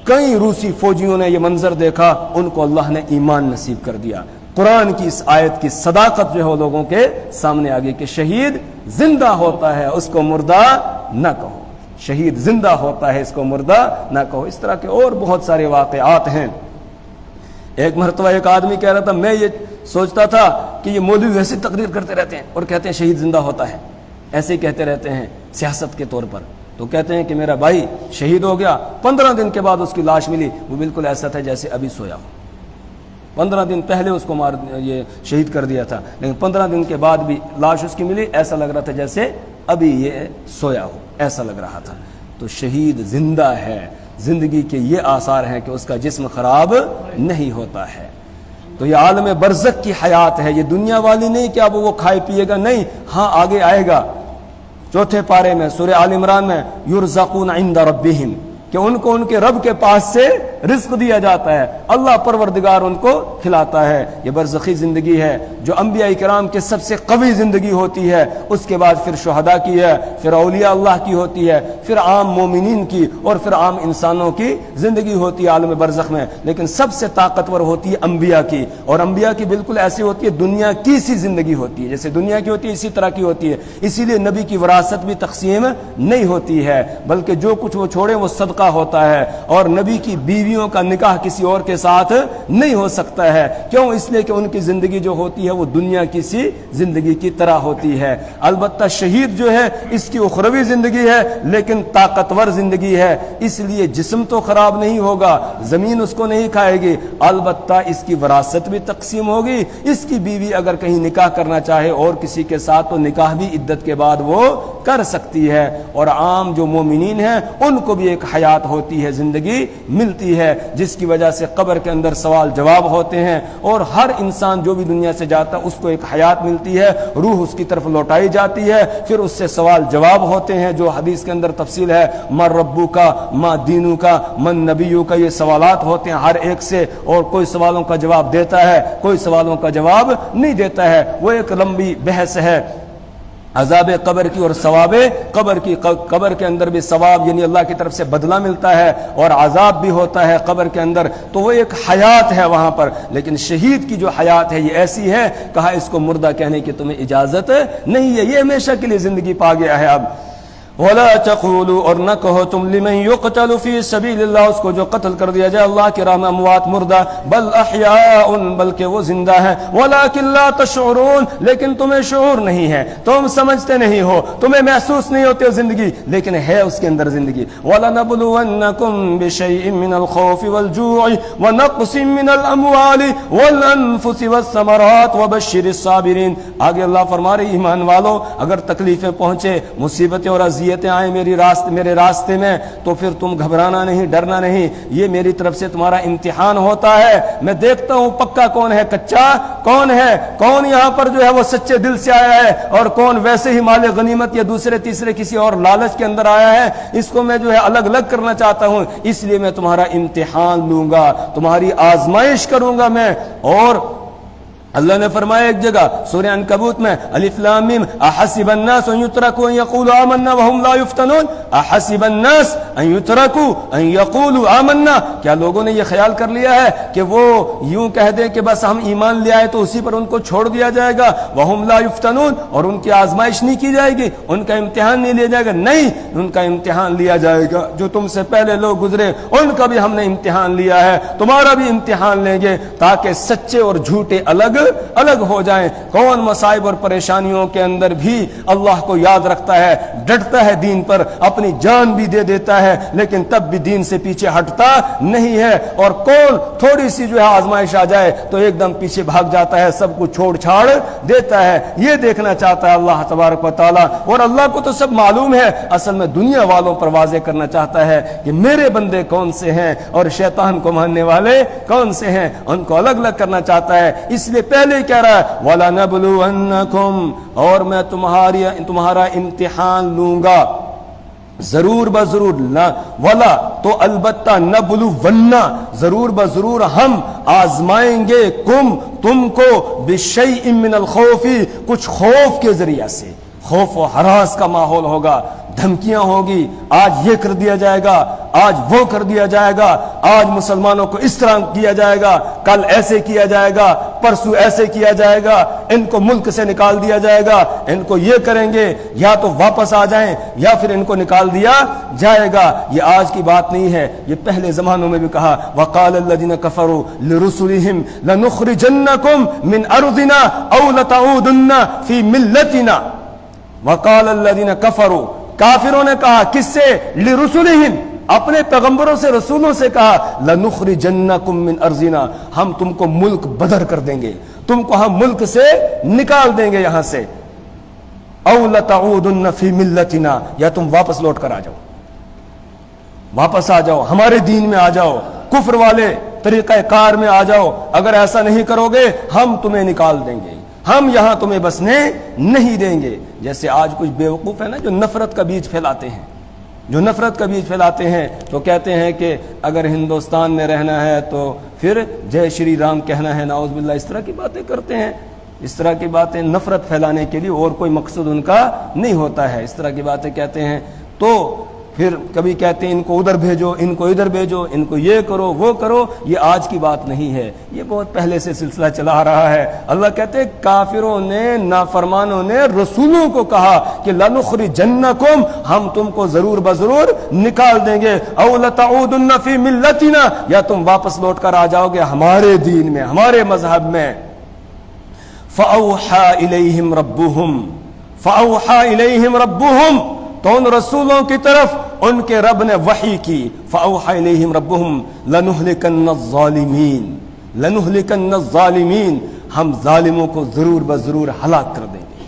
A: کئی روسی فوجیوں نے یہ منظر دیکھا، ان کو اللہ نے ایمان نصیب کر دیا. قرآن کی اس آیت کی صداقت جو ہے لوگوں کے سامنے آ گئی کہ شہید زندہ ہوتا ہے، اس کو مردہ نہ کہو. شہید زندہ ہوتا ہے، اس کو مردہ نہ کہو. اس طرح کے اور بہت سارے واقعات ہیں. ایک مرتبہ ایک آدمی کہہ رہا تھا، میں یہ سوچتا تھا کہ یہ مولوی ویسے تقریر کرتے رہتے ہیں اور کہتے ہیں شہید زندہ ہوتا ہے، ایسے ہی کہتے رہتے ہیں سیاست کے طور پر. تو کہتے ہیں کہ میرا بھائی شہید ہو گیا، 15 دن کے بعد اس کی لاش ملی، وہ بالکل ایسا تھا جیسے ابھی سویا ہو. 15 دن پہلے اس کو یہ شہید کر دیا تھا، لیکن 15 دن کے بعد بھی لاش اس کی ملی، ایسا لگ رہا تھا جیسے ابھی یہ سویا ہو، ایسا لگ رہا تھا. تو شہید زندہ ہے، زندگی کے یہ آثار ہیں کہ اس کا جسم خراب نہیں ہوتا ہے. تو یہ عالم برزخ کی حیات ہے، یہ دنیا والی نہیں کہ اب وہ کھائے پیے گا، نہیں. ہاں آگے آئے گا 4 پارے میں سورہ آل عمران میں، یرزقون عند ربہم، کہ ان کو ان کے رب کے پاس سے رزق دیا جاتا ہے، اللہ پروردگار ان کو کھلاتا ہے. یہ برزخی زندگی ہے جو انبیاء کرام کے سب سے قوی زندگی ہوتی ہے. اس کے بعد پھر شہداء کی ہے، پھر اولیاء اللہ کی ہوتی ہے، پھر عام مومنین کی، اور پھر عام انسانوں کی زندگی ہوتی ہے عالم برزخ میں. لیکن سب سے طاقتور ہوتی ہے انبیاء کی، اور انبیاء کی بالکل ایسی ہوتی ہے دنیا کی سی زندگی ہوتی ہے، جیسے دنیا کی ہوتی ہے اسی طرح کی ہوتی ہے. اسی لیے نبی کی وراثت بھی تقسیم نہیں ہوتی ہے، بلکہ جو کچھ وہ چھوڑے وہ صدقہ ہوتا ہے. اور نبی کی بیویوں کا نکاح کسی اور کے ساتھ نہیں ہو سکتا ہے. کیوں؟ اس لیے کہ ان کی زندگی جو ہوتی ہے وہ دنیا کی سی زندگی کی طرح ہوتی ہے. البتہ شہید جو ہے اس کی اخروی زندگی ہے لیکن طاقتور زندگی ہے، اس لیے جسم تو خراب نہیں ہوگا، زمین اس کو نہیں کھائے گی، البتہ اس کی وراثت بھی تقسیم ہوگی. اس کی بیوی اگر کہیں نکاح کرنا چاہے اور کسی کے ساتھ تو نکاح بھی عدت کے بعد وہ کر سکتی ہے. اور عام جو مومنین ہیں ان کو بھی ایک حیات ہوتی ہے، زندگی ملتی ہے، جس کی وجہ سے قبر کے اندر سوال جواب ہوتے ہیں. اور ہر انسان جو بھی دنیا سے جاتا ہے اس کو ایک حیات ملتی ہے، روح اس کی طرف لوٹائی جاتی ہے، پھر اس سے سوال جواب ہوتے ہیں جو حدیث کے اندر تفصیل ہے، من ربو کا، ما دینو کا، من نبیو کا. یہ سوالات ہوتے ہیں ہر ایک سے، اور کوئی سوالوں کا جواب دیتا ہے، کوئی سوالوں کا جواب نہیں دیتا ہے. وہ ایک لمبی بحث ہے. عذاب قبر کی اور ثواب قبر کی، قبر کے اندر بھی ثواب یعنی اللہ کی طرف سے بدلہ ملتا ہے اور عذاب بھی ہوتا ہے قبر کے اندر، تو وہ ایک حیات ہے وہاں پر۔ لیکن شہید کی جو حیات ہے یہ ایسی ہے، کہا اس کو مردہ کہنے کی تمہیں اجازت نہیں ہے، یہ ہمیشہ کے لیے زندگی پا گیا ہے اب۔ وَلَا تَقُولُوا، اور نہ کہو تم لِمَن يُقْتَلُ فِي سَبِيلِ اللَّهِ، اس کو جو قتل کر دیا جائے اللہ کی راہ میں، اموات مردہ، بل احیاء، بلکہ وہ زندہ ہے، وَلَٰكِن لَا تَشْعُرُونَ، لیکن تمہیں شعور نہیں ہے، تم سمجھتے نہیں ہو، تمہیں محسوس نہیں ہوتی زندگی، لیکن ہے اس کے اندر زندگی۔ وَلَنَبْلُوَنَّكُمْ بِشَيْءٍ مِّنَ الْخَوْفِ وَالْجُوعِ وَنَقْصٍ مِّنَ الْأَمْوَالِ وَالْأَنفُسِ وَالثَّمَرَاتِ وَبَشِّرِ الصَّابِرِينَ۔ آگے اللہ فرما رہے ایمان والو، اگر تکلیفیں پہنچے، مصیبتیں اور اذیتیں آئیں میرے راستے میں، تو پھر تم گھبرانا نہیں، ڈرنا نہیں، یہ میری طرف سے تمہارا امتحان ہوتا ہے۔ میں دیکھتا ہوں پکا کون ہے، کچا کون ہے، کون یہاں پر جو ہے وہ سچے دل سے آیا ہے، اور کون ویسے ہی مال غنیمت یا دوسرے تیسرے کسی اور لالچ کے اندر آیا ہے۔ اس کو میں جو ہے الگ الگ کرنا چاہتا ہوں، اس لیے میں تمہارا امتحان لوں گا، تمہاری آزمائش کروں گا میں۔ اور اللہ نے فرمایا ایک جگہ سورہ عنکبوت میں، الف لام میم، احسب الناس ان يتركوا ان يقولوا آمنا وهم لا يفتنون، احسب الناس ان يتركوا ان يقولوا آمنا، کیا لوگوں نے یہ خیال کر لیا ہے کہ وہ یوں کہہ دیں کہ بس ہم ایمان لے آئے تو اسی پر ان کو چھوڑ دیا جائے گا، وهم لا يفتنون، اور ان کی آزمائش نہیں کی جائے گی، ان کا امتحان نہیں لیا جائے گا؟ نہیں، ان کا امتحان لیا جائے گا۔ جو تم سے پہلے لوگ گزرے ان کا بھی ہم نے امتحان لیا ہے، تمہارا بھی امتحان لیں گے، تاکہ سچے اور جھوٹے الگ ہو جائیں۔ کون مصائب اور پریشانیوں کے اندر بھی اللہ کو یاد رکھتا ہے، ڈٹتا ہے دین پر، اپنی جان بھی دے دیتا ہے، لیکن تب بھی دین سے پیچھے ہٹتا نہیں ہے، اور کون تھوڑی سی جو ہے آزمائش آ جائے تو ایک دم پیچھے بھاگ جاتا ہے، سب کو چھوڑ چھاڑ دیتا ہے۔ یہ دیکھنا چاہتا ہے اللہ تبارک و تعالیٰ، اور اللہ کو تو سب معلوم ہے، اصل میں دنیا والوں پر واضح کرنا چاہتا ہے کہ میرے بندے کون سے ہیں اور شیطان کو ماننے والے کون سے ہیں، ان کو الگ الگ کرنا چاہتا ہے۔ اس لیے پہلے کہہ رہا ہے وَلَنَبْلُوَنَّكُمْ، اور میں تمہارا امتحان لوں گا ضرور بضرور، ولا تو البتہ، نبلونا ضرور بضرور ہم آزمائیں گے، تم کو بشیء من الخوف، کچھ خوف کے ذریعہ سے، خوف و ہراس کا ماحول ہوگا، دھمکیاں ہوگی، آج یہ کر دیا جائے گا، آج وہ کر دیا جائے گا، آج مسلمانوں کو اس طرح کیا جائے گا، کل ایسے کیا جائے گا، پرسوں ایسے کیا جائے گا، ان کو ملک سے نکال دیا جائے گا، ان کو یہ کریں گے، یا تو واپس آ جائیں یا پھر ان کو نکال دیا جائے گا۔ یہ آج کی بات نہیں ہے، یہ پہلے زمانوں میں بھی کہا، وَقَالَ الَّذِينَ كَفَرُوا لِرُسُلِهِمْ لَنُخْرِجَنَّكُمْ مِنْ أَرْضِنَا أَوْ لَتَعُودُنَّ فِي مِلَّتِنَا۔ وَقَالَ الَّذِينَ كَفَرُوا، کافروں نے کہا، کس سے؟ لِرُسُلِهِمْ، اپنے پیغمبروں سے، رسولوں سے کہا، لَنُخْرِجَنَّكُمْ مِنْ أَرْضِنَا، ہم تم کو ملک بدر کر دیں گے، تم کو ہم ملک سے نکال دیں گے یہاں سے، أَوْ لَتَعُودُنَّ فِي مِلَّتِنَا، یا تم واپس لوٹ کر آ جاؤ، واپس آ جاؤ، ہمارے دین میں آ جاؤ، کفر والے طریقہ کار میں آ جاؤ، اگر ایسا نہیں کرو گے ہم تمہیں نکال دیں گے، ہم یہاں تمہیں بسنے نہیں دیں گے۔ جیسے آج کچھ بیوقوف ہے نا جو نفرت کا بیج پھیلاتے ہیں، جو نفرت کا بیج پھیلاتے ہیں، تو کہتے ہیں کہ اگر ہندوستان میں رہنا ہے تو پھر جے شری رام کہنا ہے، نعوذ باللہ، اس طرح کی باتیں کرتے ہیں، اس طرح کی باتیں نفرت پھیلانے کے لیے، اور کوئی مقصد ان کا نہیں ہوتا ہے، اس طرح کی باتیں کہتے ہیں۔ تو پھر کبھی کہتے ہیں ان کو ادھر بھیجو، ان کو ادھر بھیجو، ان کو یہ کرو وہ کرو، یہ آج کی بات نہیں ہے، یہ بہت پہلے سے سلسلہ چلا آ رہا ہے۔ اللہ کہتے ہیں کافروں نے، نافرمانوں نے رسولوں کو کہا کہ لَنُخْرِجَنَّكُمْ، ہم تم کو ضرور بضرور نکال دیں گے، أَوْ لَتَعُودُنَّ فِي مِلَّتِنَا، یا تم واپس لوٹ کر آ جاؤ گے ہمارے دین میں، ہمارے مذہب میں۔ فَأَوْحَى إِلَيْهِمْ رَبُّهُمْ، تو ان رسولوں کی طرف ان کے رب نے وحی کی، فَأَوْحَى إِلَيْهِمْ رَبُّهُمْ لَنُهْلِكَنَّ الظَّالِمِينَ، ہم ظالموں کو ضرور بضرور ہلاک کر دیں گے،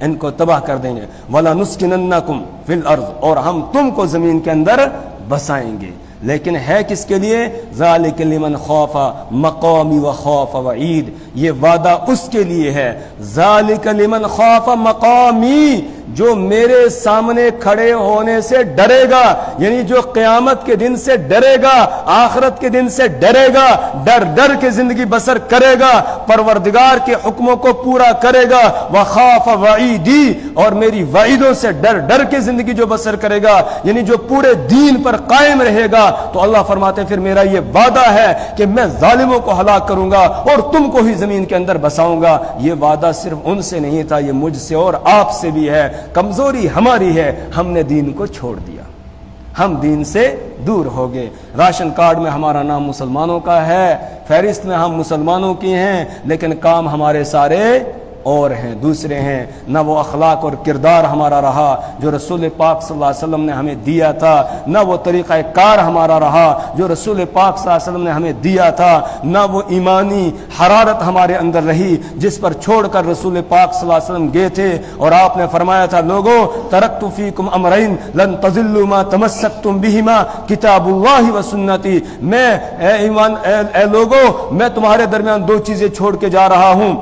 A: ان کو تباہ کر دیں گے، وَلَنُسْكِنَنَّكُمْ فِي الْأَرْضِ، اور ہم تم کو زمین کے اندر بسائیں گے۔ لیکن ہے کس کے لیے؟ ذالک لمن خاف مقامی وخاف وعید، یہ وعدہ اس کے لیے ہے، ذالک لمن خاف مقامی، جو میرے سامنے کھڑے ہونے سے ڈرے گا، یعنی جو قیامت کے دن سے ڈرے گا، آخرت کے دن سے ڈرے گا، ڈر کے زندگی بسر کرے گا، پروردگار کے حکموں کو پورا کرے گا، وخاف وعیدی، اور میری وعیدوں سے ڈر کے زندگی جو بسر کرے گا، یعنی جو پورے دین پر قائم رہے گا، تو اللہ فرماتے ہیں پھر میرا یہ وعدہ ہے کہ میں ظالموں کو ہلاک کروں گا اور تم کو ہی زمین کے اندر بساؤں گا۔ یہ وعدہ صرف ان سے نہیں تھا، یہ مجھ سے اور آپ سے بھی ہے۔ کمزوری ہماری ہے، ہم نے دین کو چھوڑ دیا، ہم دین سے دور ہو گئے۔ راشن کارڈ میں ہمارا نام مسلمانوں کا ہے، فہرست میں ہم مسلمانوں کی ہیں، لیکن کام ہمارے سارے اور ہیں، دوسرے ہیں۔ نہ وہ اخلاق اور کردار ہمارا رہا جو رسول پاک صلی اللہ علیہ وسلم نے ہمیں دیا تھا، نہ وہ طریقہ کار ہمارا رہا جو رسول پاک صلی اللہ علیہ وسلم نے ہمیں دیا تھا، نہ وہ ایمانی حرارت ہمارے اندر رہی جس پر چھوڑ کر رسول پاک صلی اللہ علیہ وسلم گئے تھے، اور آپ نے فرمایا تھا لوگو ترکت فیکم امرین لن تضلوا ما تمسکتم بہما کتاب اللہ و سنتی، میں اے لوگو میں تمہارے درمیان دو چیزیں چھوڑ کے جا رہا ہوں،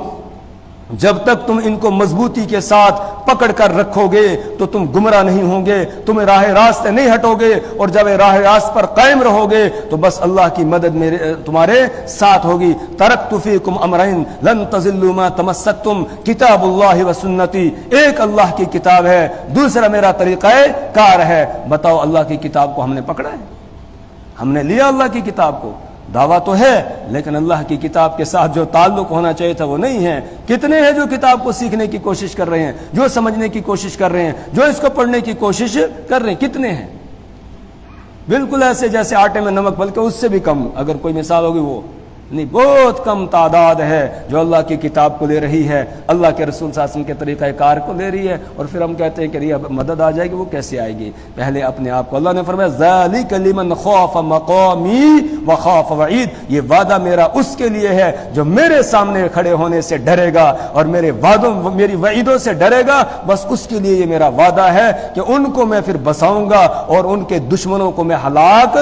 A: جب تک تم ان کو مضبوطی کے ساتھ پکڑ کر رکھو گے تو تم گمراہ نہیں ہوں گے، تم راہ راست نہیں ہٹو گے، اور جب راہ راست پر قائم رہو گے تو بس اللہ کی مدد تمہارے ساتھ ہوگی۔ ترکت فیکم امرین لن تضلوا ما تمسکتم کتاب اللہ و سنتی، ایک اللہ کی کتاب ہے، دوسرا میرا طریقہ کار ہے۔ بتاؤ اللہ کی کتاب کو ہم نے پکڑا ہے؟ ہم نے لیا اللہ کی کتاب کو؟ دعویٰ تو ہے لیکن اللہ کی کتاب کے ساتھ جو تعلق ہونا چاہیے تھا وہ نہیں ہے۔ کتنے ہیں جو کتاب کو سیکھنے کی کوشش کر رہے ہیں، جو سمجھنے کی کوشش کر رہے ہیں، جو اس کو پڑھنے کی کوشش کر رہے ہیں، کتنے ہیں؟ بالکل ایسے جیسے آٹے میں نمک، بلکہ اس سے بھی کم، اگر کوئی مثال ہوگی وہ نہیں، بہت کم تعداد ہے جو اللہ کی کتاب کو لے رہی ہے، اللہ کے رسول صلی اللہ علیہ وسلم کے طریقہ کار کو لے رہی ہے، اور پھر ہم کہتے ہیں کہ یہ مدد آ جائے گی۔ وہ کیسے آئے گی؟ پہلے اپنے آپ کو، اللہ نے فرمایا ذالک لمن خاف مقامی وخاف وعید، یہ وعدہ میرا اس کے لیے ہے جو میرے سامنے کھڑے ہونے سے ڈرے گا اور میرے وعدوں میری وعیدوں سے ڈرے گا، بس اس کے لیے یہ میرا وعدہ ہے کہ ان کو میں پھر بساؤں گا اور ان کے دشمنوں کو میں ہلاک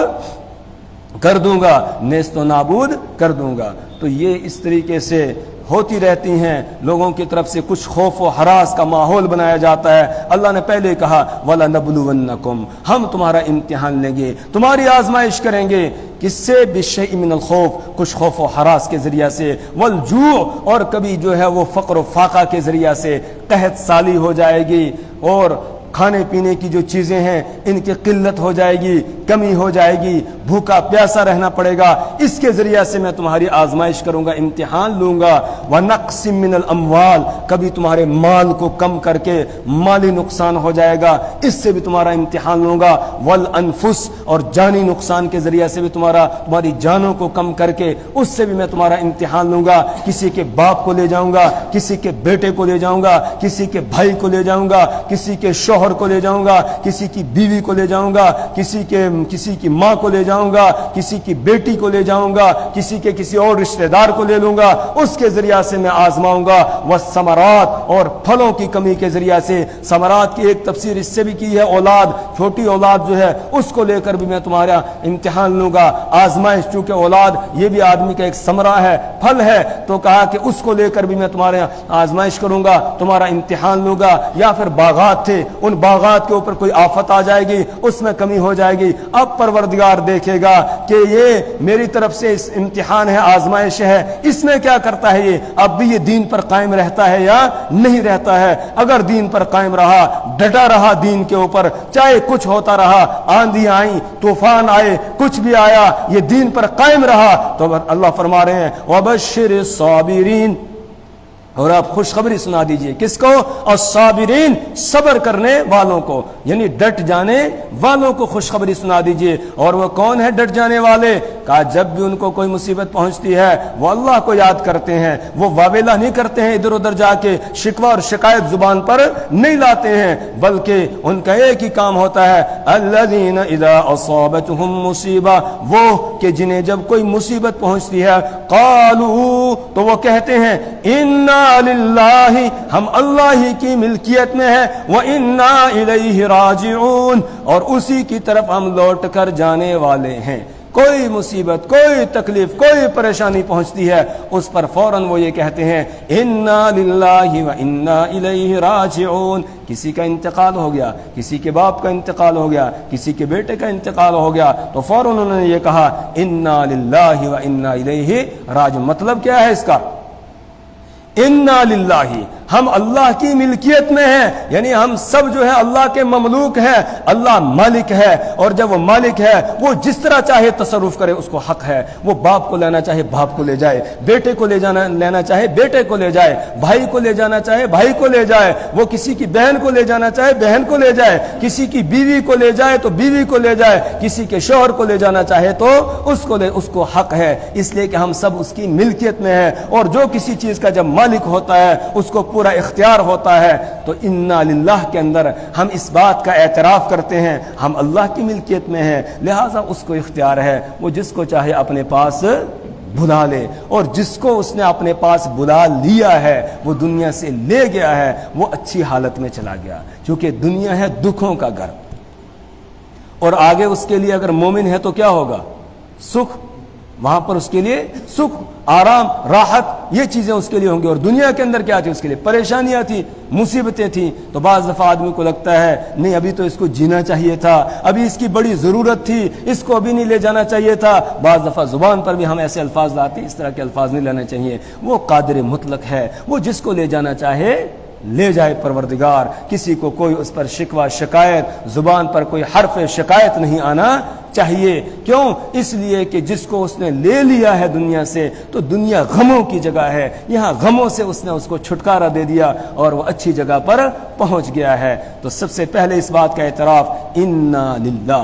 A: کر دوں گا، نیست و نابود کر دوں گا۔ تو یہ اس طریقے سے ہوتی رہتی ہیں، لوگوں کی طرف سے کچھ خوف و ہراس کا ماحول بنایا جاتا ہے۔ اللہ نے پہلے کہا وَلَنَبْلُوَنَّكُمْ، ہم تمہارا امتحان لیں گے، تمہاری آزمائش کریں گے، کس سے؟ بِالشَّيْءِ مِنَ الْخَوْفِ، کچھ خوف و ہراس کے ذریعہ سے، وَالْجُوعِ، اور کبھی جو ہے وہ فقر و فاقہ کے ذریعہ سے، قحط سالی ہو جائے گی، اور کھانے پینے کی جو چیزیں ہیں ان کی قلت ہو جائے گی، کمی ہو جائے گی، بھوکا پیاسا رہنا پڑے گا، اس کے ذریعہ سے میں تمہاری آزمائش کروں گا، امتحان لوں گا۔ وَنَقْصٍ مِّنَ الْأَمْوَالِ، کبھی تمہارے مال کو کم کر کے مالی نقصان ہو جائے گا، اس سے بھی تمہارا امتحان لوں گا۔ وَالْأَنفُسِ، اور جانی نقصان کے ذریعہ سے بھی تمہاری جانوں کو کم کر کے اس سے بھی میں تمہارا امتحان لوں گا۔ کسی کے باپ کو لے جاؤں گا، کسی کے بیٹے کو لے جاؤں گا، کسی کے بھائی کو لے جاؤں گا، کسی کے شوہر کو لے جاؤں گا، کسی کی بیوی کو لے جاؤں گا، کسی کی ماں کو لے جاؤں گا، کسی کی بیٹی کو لے جاؤں گا، کسی اور رشتہ دار کو لے لوں گا، اس کے ذریعہ سے میں آزماؤں گا۔ والثمرات، اور پھلوں کی کمی کے ذریعہ سے، ثمرات کی ایک تفسیر اس سے بھی کی ہے، اولاد، چھوٹی اولاد جو ہے اس کو لے کر بھی میں تمہارا امتحان لوں گا، آزمائش، چونکہ اولاد یہ بھی آدمی کا ایک ثمرہ ہے، پھل ہے، تو کہا کہ اس کو لے کر بھی میں تمہارے آزمائش کروں گا، تمہارا امتحان لوں گا۔ یا پھر باغات تھے، ان باغات کے اوپر کوئی آفت آ جائے گی، اس میں کمی ہو جائے گی، اب پروردگار دیکھے گا کہ یہ میری طرف سے اس امتحان ہے، آزمائش ہے، اس میں کیا کرتا ہے، یہ اب بھی یہ دین پر قائم رہتا ہے یا نہیں رہتا ہے۔ اگر دین پر قائم رہا، ڈٹا رہا دین کے اوپر، چاہے کچھ ہوتا رہا، آندھی آئی، طوفان آئے، کچھ بھی آیا، یہ دین پر قائم رہا، تو اللہ فرما رہے ہیں وَبَشِّرِ الصَّابِرِينَ، اور آپ خوشخبری سنا دیجئے کس کو؟ الصابرین، صبر کرنے والوں کو، یعنی ڈٹ جانے والوں کو خوشخبری سنا دیجئے۔ اور وہ کون ہے ڈٹ جانے والے؟ کہا جب بھی ان کو کوئی مصیبت پہنچتی ہے وہ اللہ کو یاد کرتے ہیں، وہ واویلا نہیں کرتے ہیں ادھر ادھر جا کے، شکوہ اور شکایت زبان پر نہیں لاتے ہیں، بلکہ ان کا ایک ہی کام ہوتا ہے الذین اذا اصابتهم مصیبہ، وہ کہ جنہیں جب کوئی مصیبت پہنچتی ہے قالوا، تو وہ کہتے ہیں انا للہ، ہم اللہ ہی کی ملکیت میں ہیں، وَإِنَّا إِلَيْهِ رَاجِعُونَ، اور اسی کی طرف ہم لوٹ کر جانے والے ہیں۔ کوئی مصیبت، کوئی تکلیف، کوئی پریشانی پہنچتی ہے اس پر فوراً وہ یہ کہتے ہیں انا للہ و انا الیہ راجعون۔ کسی کا انتقال ہو گیا، کسی کے باپ کا انتقال ہو گیا، کسی کے بیٹے کا انتقال ہو گیا، تو فوراً انہوں نے یہ کہا انا للہ و انا الیہ راجعون۔ مطلب کیا ہے اس کا؟ انا للہ، ہم اللہ کی ملکیت میں ہیں، یعنی ہم سب جو ہے اللہ کے مملوک ہیں، اللہ مالک ہے، اور جب وہ مالک ہے وہ جس طرح چاہے تصرف کرے، اس کو حق ہے۔ وہ باپ کو لینا چاہے باپ کو لے جائے، بیٹے کو لینا چاہے بیٹے کو لے جائے، بھائی کو لے جانا چاہے بھائی کو لے جائے، وہ کسی کی بہن کو لے جانا چاہے بہن کو لے جائے، کسی کی بیوی کو لے جائے تو بیوی کو لے جائے، کسی کے شوہر کو لے جانا چاہے تو اس کو حق ہے، اس لیے کہ ہم سب اس کی ملکیت میں ہیں، اور جو کسی چیز کا جب مالک ہوتا ہے اس کو پورا اختیار ہوتا ہے۔ تو انا للہ کے اندر ہم اس بات کا اعتراف کرتے ہیں ہم اللہ کی ملکیت میں ہیں، لہٰذا اس کو اختیار ہے، وہ جس کو چاہے اپنے پاس بلا لے، اور جس کو اس نے اپنے پاس بلا لیا ہے وہ دنیا سے لے گیا ہے، وہ اچھی حالت میں چلا گیا، کیونکہ دنیا ہے دکھوں کا گھر، اور آگے اس کے لیے اگر مومن ہے تو کیا ہوگا؟ سکھ، وہاں پر اس کے لیے سکھ، آرام، راحت، یہ چیزیں اس کے لیے ہوں گی۔ اور دنیا کے اندر کیا تھی؟ اس کے لیے پریشانیاں تھیں، مصیبتیں تھیں۔ تو بعض دفعہ آدمی کو لگتا ہے نہیں ابھی تو اس کو جینا چاہیے تھا، ابھی اس کی بڑی ضرورت تھی، اس کو ابھی نہیں لے جانا چاہیے تھا۔ بعض دفعہ زبان پر بھی ہم ایسے الفاظ لاتے ہیں، اس طرح کے الفاظ نہیں لینے چاہیے۔ وہ قادر مطلق ہے، وہ جس کو لے جانا چاہے لے جائے پروردگار، کسی کو کوئی اس پر شکوہ شکایت، زبان پر کوئی حرف شکایت نہیں آنا چاہیے۔ کیوں؟ اس لیے کہ جس کو اس نے لے لیا ہے دنیا سے تو دنیا غموں کی جگہ ہے، یہاں غموں سے اس نے اس کو چھٹکارا دے دیا اور وہ اچھی جگہ پر پہنچ گیا ہے۔ تو سب سے پہلے اس بات کا اعتراف انا للہ،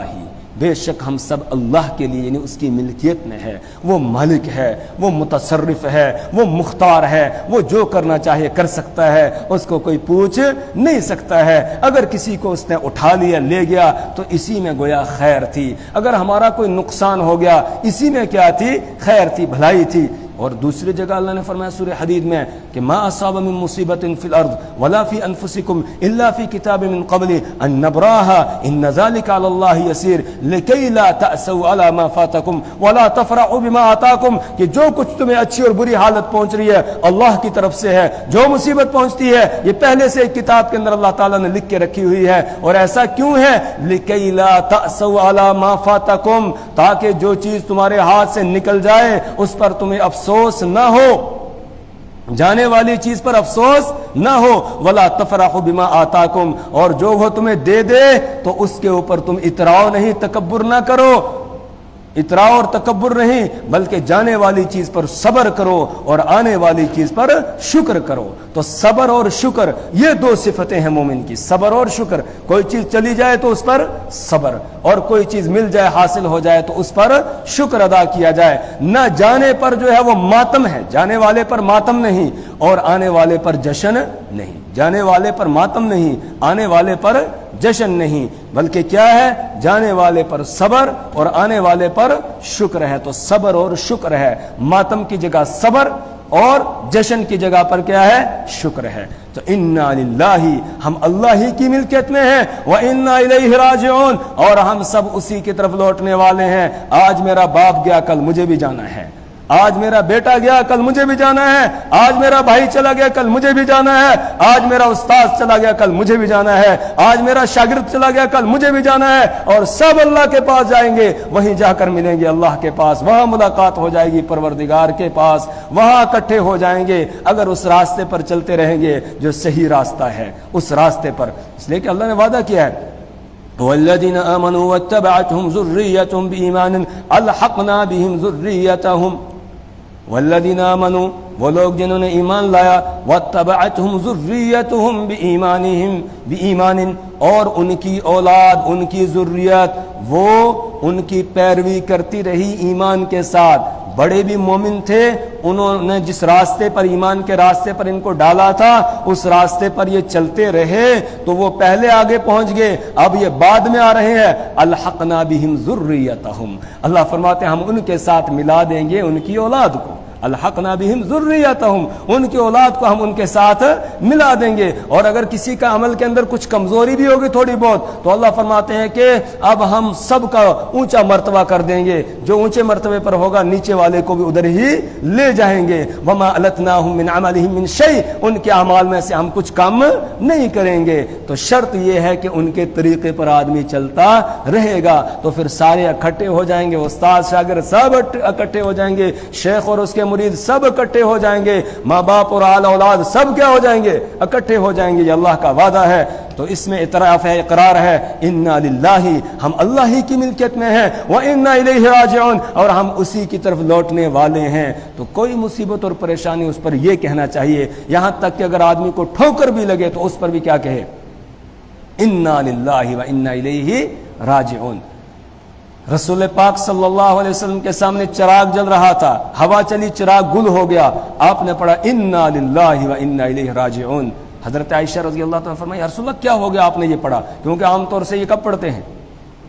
A: بے شک ہم سب اللہ کے لیے، یعنی اس کی ملکیت میں ہے، وہ مالک ہے، وہ متصرف ہے، وہ مختار ہے، وہ جو کرنا چاہے کر سکتا ہے، اس کو کوئی پوچھ نہیں سکتا ہے۔ اگر کسی کو اس نے اٹھا لیا لے گیا تو اسی میں گویا خیر تھی، اگر ہمارا کوئی نقصان ہو گیا اسی میں کیا تھی؟ خیر تھی، بھلائی تھی۔ اور دوسری جگہ اللہ نے فرمایا سورہ حدید میں کہ ما اصاب من مصیبت فی الارض ولا فی انفسکم الا فی کتاب من قبل ان نبراها ان ذلك علی اللہ یسیر لکی لا تأسوا علی ما فاتکم ولا تفرحوا بما آتاکم، کہ جو کچھ تمہیں اچھی اور بری حالت پہنچ رہی ہے اللہ کی طرف سے ہے، جو مصیبت پہنچتی ہے یہ پہلے سے ایک کتاب کے اندر اللہ تعالیٰ نے لکھ کے رکھی ہوئی ہے۔ اور ایسا کیوں ہے؟ لکی لا تأسوا علی ما فاتکم، تاکہ جو چیز تمہارے ہاتھ سے نکل جائے اس پر تمہیں افسوس نہ ہو، جانے والی چیز پر افسوس نہ ہو۔ ولا تفرحوا بما آتاکم، اور جو وہ تمہیں دے دے تو اس کے اوپر تم اتراؤ نہیں، تکبر نہ کرو، اتراؤ اور تکبر نہیں، بلکہ جانے والی چیز پر صبر کرو اور آنے والی چیز پر شکر کرو۔ تو صبر اور شکر یہ دو صفتیں ہیں مومن کی، صبر اور شکر۔ کوئی چیز چلی جائے تو اس پر صبر، اور کوئی چیز مل جائے حاصل ہو جائے تو اس پر شکر ادا کیا جائے۔ نہ جانے پر جو ہے وہ ماتم ہے، جانے والے پر ماتم نہیں، اور آنے والے پر جشن نہیں، جانے والے پر ماتم نہیں، آنے والے پر جشن نہیں، بلکہ کیا ہے؟ جانے والے پر صبر اور آنے والے پر شکر ہے۔ تو صبر اور شکر ہے، ماتم کی جگہ صبر اور جشن کی جگہ پر کیا ہے؟ شکر ہے۔ تو انا للہ، ہم اللہ ہی کی ملکیت میں ہیں، وانا الیہ راجعون، اور ہم سب اسی کی طرف لوٹنے والے ہیں۔ آج میرا باپ گیا کل مجھے بھی جانا ہے، آج میرا بیٹا گیا کل مجھے بھی جانا ہے، آج میرا بھائی چلا گیا کل مجھے بھی جانا ہے، آج میرا استاد چلا گیا کل مجھے بھی جانا ہے، آج میرا شاگرد چلا گیا کل مجھے بھی جانا ہے، اور سب اللہ کے پاس جائیں گے، وہیں جا کر ملیں گے اللہ کے پاس، وہاں ملاقات ہو جائے گی پروردگار کے پاس، وہاں اکٹھے ہو جائیں گے اگر اس راستے پر چلتے رہیں گے جو صحیح راستہ ہے، اس راستے پر۔ اس لیے کہ اللہ نے وعدہ کیا ہے والذین آمنوا واتبعتهم ذریتهم بإیمان الحقنا بهم ذریتهم، والذین آمنوا وہ لوگ جنہوں نے ایمان لایا، واتبعتهم ذریتهم بإیمان، اور ان کی اولاد، ان کی ذریت وہ ان کی پیروی کرتی رہی ایمان کے ساتھ۔ بڑے بھی مومن تھے، انہوں نے جس راستے پر، ایمان کے راستے پر ان کو ڈالا تھا اس راستے پر یہ چلتے رہے تو وہ پہلے آگے پہنچ گئے، اب یہ بعد میں آ رہے ہیں۔ الحقنا بہم ذریتہم، اللہ فرماتے ہیں ہم ان کے ساتھ ملا دیں گے ان کی اولاد کو۔ الحقنا بہم ذریتہم، ان کی اولاد کو ہم ان کے ساتھ ملا دیں گے۔ اور اگر کسی کا عمل کے اندر کچھ کمزوری بھی ہوگی تھوڑی بہت، تو اللہ فرماتے ہیں کہ اب ہم سب کا اونچا مرتبہ کر دیں گے، جو اونچے مرتبے پر ہوگا نیچے والے کو بھی ادھر ہی لے جائیں گے۔ وما التناہم من عملہم من شیء، ان کے اعمال میں سے ہم کچھ کم نہیں کریں گے۔ تو شرط یہ ہے کہ ان کے طریقے پر آدمی چلتا رہے گا، تو پھر سارے اکٹھے ہو جائیں گے، استاد شاگرد سب اکٹھے ہو جائیں گے، شیخ اور اس کے مرید سب اکٹھے ہو جائیں گے، ماں باپ اور اعلی اولاد سب کیا ہو جائیں گے، اکٹھے ہو جائیں گے۔ یہ اللہ کا وعدہ ہے۔ تو اس میں اعتراف ہے، اقرار ہے، انا للہ، ہم اللہ ہی کی ملکیت میں ہیں، وانا الیہ راجعون، اور ہم اسی کی طرف لوٹنے والے ہیں۔ تو کوئی مصیبت اور پریشانی اس پر یہ کہنا چاہیے، یہاں تک کہ اگر آدمی کو ٹھوکر بھی لگے تو اس پر بھی کیا کہے، انا للہ وانا الیہ راجعون۔ رسول پاک صلی اللہ علیہ وسلم کے سامنے چراغ جل رہا تھا، ہوا چلی، چراغ گل ہو گیا، آپ نے پڑھا انا للہ وانا الیہ راجعون۔ حضرت عائشہ رضی اللہ تعالیٰ فرمائی، یا رسول اللہ کیا ہو گیا آپ نے یہ پڑھا؟ کیونکہ عام طور سے یہ کب پڑھتے ہیں؟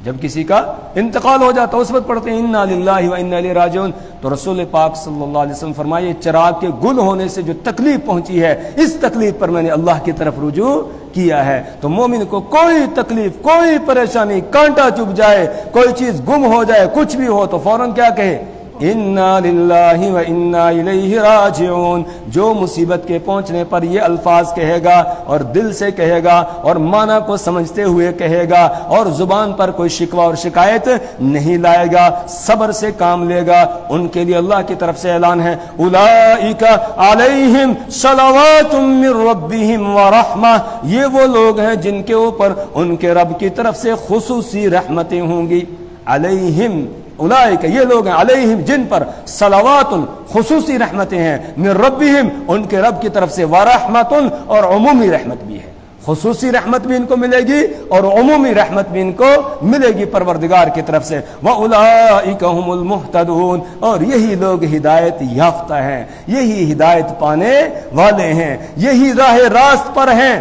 A: جب کسی کا انتقال ہو جاتا اس وقت پڑھتے ہیں انا للہ وانا الیہ راجعون۔ تو رسول پاک صلی اللہ علیہ وسلم فرمائے، چراغ کے گل ہونے سے جو تکلیف پہنچی ہے، اس تکلیف پر میں نے اللہ کی طرف رجوع کیا ہے۔ تو مومن کو کوئی تکلیف، کوئی پریشانی، کانٹا چبھ جائے، کوئی چیز گم ہو جائے، کچھ بھی ہو، تو فوراً کیا کہے، انا للہ وانا الیہ راجعون۔ جو مصیبت کے پہنچنے پر یہ الفاظ کہے گا اور دل سے کہے گا اور معنی کو سمجھتے ہوئے کہے گا اور زبان پر کوئی شکوہ اور شکایت نہیں لائے گا، صبر سے کام لے گا، ان کے لیے اللہ کی طرف سے اعلان ہے، اولئک علیہم صلوات من ربہم ورحمہ، یہ وہ لوگ ہیں جن کے اوپر ان کے رب کی طرف سے خصوصی رحمتیں ہوں گی۔ علیہم، اولئک یہ لوگ ہیں، علیہم جن پر، صلوات خصوصی رحمتیں ہیں، من ربہم ان کے رب کی طرف سے، ورحمت اور عمومی رحمت بھی ہے، خصوصی رحمت بھی ان کو ملے گی اور عمومی رحمت بھی ان کو ملے گی پروردگار کی طرف سے۔ وَأُولَئِكَ هُمُ الْمُهْتَدُونَ، اور یہی لوگ ہدایت یافتہ ہیں، یہی ہدایت پانے والے ہیں، یہی راہ راست پر ہیں،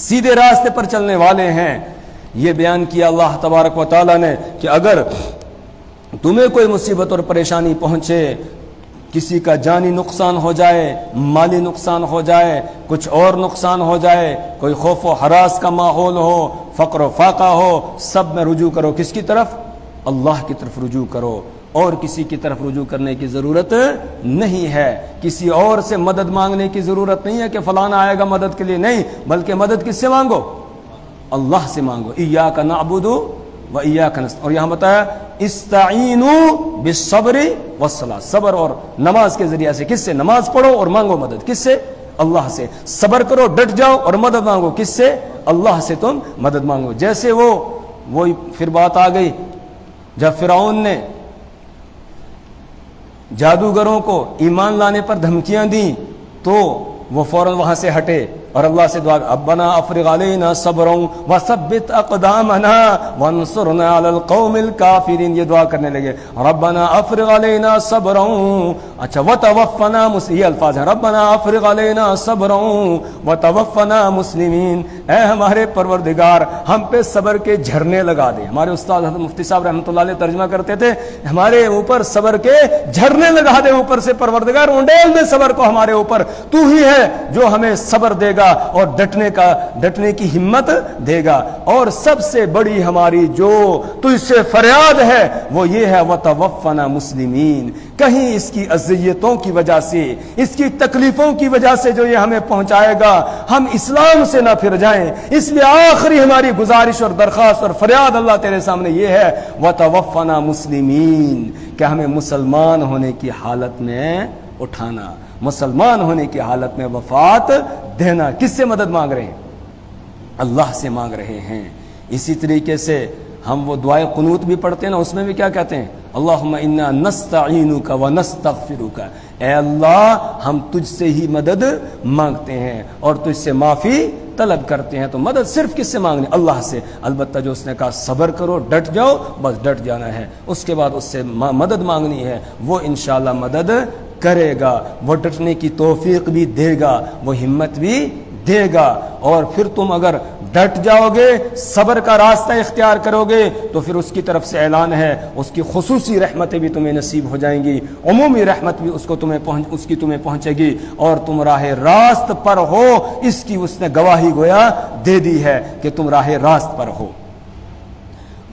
A: سیدھے راستے پر چلنے والے ہیں۔ یہ بیان کیا اللہ تبارک و تعالی نے کہ اگر تمہیں کوئی مصیبت اور پریشانی پہنچے، کسی کا جانی نقصان ہو جائے، مالی نقصان ہو جائے، کچھ اور نقصان ہو جائے، کوئی خوف و ہراس کا ماحول ہو، فقر و فاقہ ہو، سب میں رجوع کرو کس کی طرف؟ اللہ کی طرف رجوع کرو، اور کسی کی طرف رجوع کرنے کی ضرورت نہیں ہے، کسی اور سے مدد مانگنے کی ضرورت نہیں ہے کہ فلانا آئے گا مدد کے لیے، نہیں، بلکہ مدد کس سے مانگو؟ اللہ سے مانگو۔ ایاک نعبد و ایاک نستعین، اور یہاں بتایا استعینوا بالصبر والصلاۃ، صبر اور نماز کے ذریعے سے، کس سے؟ نماز پڑھو اور مانگو مدد، کس سے؟ اللہ سے۔ صبر کرو، ڈٹ جاؤ اور مدد مانگو، کس سے؟ اللہ سے تم مدد مانگو۔ جیسے وہی پھر بات آ گئی جب فرعون نے جادوگروں کو ایمان لانے پر دھمکیاں دیں تو وہ فوراً وہاں سے ہٹے اور اللہ سے دعا، ربنا افرغ علینا صبرا وثبت اقدامنا وانصرنا علی القوم الکافرین، یہ دعا کرنے لگے، ربنا افرغ علینا صبرا، اچھا وتوفنا مسلمین، یہ الفاظ ہیں، ربنا افرغ علینا صبرا وتوفنا مسلمین، اے ہمارے پروردگار ہم پہ صبر کے جھرنے لگا دے۔ ہمارے استاد حضرت مفتی صاحب رحمۃ اللہ علیہ ترجمہ کرتے تھے، ہمارے اوپر صبر کے جھرنے لگا دے اوپر سے، پروردگار اونڈیل دے صبر کو ہمارے اوپر، تو ہی ہے جو ہمیں صبر دے گا اور ڈٹنے کی ہمت دے گا۔ اور سب سے بڑی ہماری جو تجھ سے فریاد ہے وہ یہ ہے، وتوفنا مسلمین، کہیں اس کی اذیتوں کی وجہ سے، اس کی تکلیفوں کی وجہ سے جو یہ ہمیں پہنچائے گا، ہم اسلام سے نہ پھر جائیں۔ اس لیے آخری ہماری گزارش اور درخواست اور فریاد اللہ تیرے سامنے یہ ہے، وتوفنا مسلمین، کہ ہمیں مسلمان ہونے کی حالت میں اٹھانا، مسلمان ہونے کی حالت میں وفات دینا۔ کس سے مدد مانگ رہے ہیں؟ اللہ سے مانگ رہے ہیں۔ اسی طریقے سے ہم وہ دعائے قنوت بھی پڑھتے ہیں نا، اس میں بھی کیا کہتے ہیں؟ اللہم انا نستعینک ونستغفرک، اے اللہ ہم تجھ سے ہی مدد مانگتے ہیں اور تجھ سے معافی طلب کرتے ہیں۔ تو مدد صرف کس سے مانگنی؟ اللہ سے۔ البتہ جو اس نے کہا صبر کرو، ڈٹ جاؤ، بس ڈٹ جانا ہے، اس کے بعد اس سے مدد مانگنی ہے، وہ انشاءاللہ مدد کرے گا، وہ ڈٹنے کی توفیق بھی دے گا، وہ ہمت بھی دے گا، اور پھر تم اگر ڈٹ جاؤ گے، صبر کا راستہ اختیار کرو گے، تو پھر اس کی طرف سے اعلان ہے اس کی خصوصی رحمتیں بھی تمہیں نصیب ہو جائیں گی، عمومی رحمت بھی اس کی تمہیں پہنچے گی، اور تم راہ راست پر ہو، اس کی اس نے گواہی گویا دے دی ہے کہ تم راہ راست پر ہو۔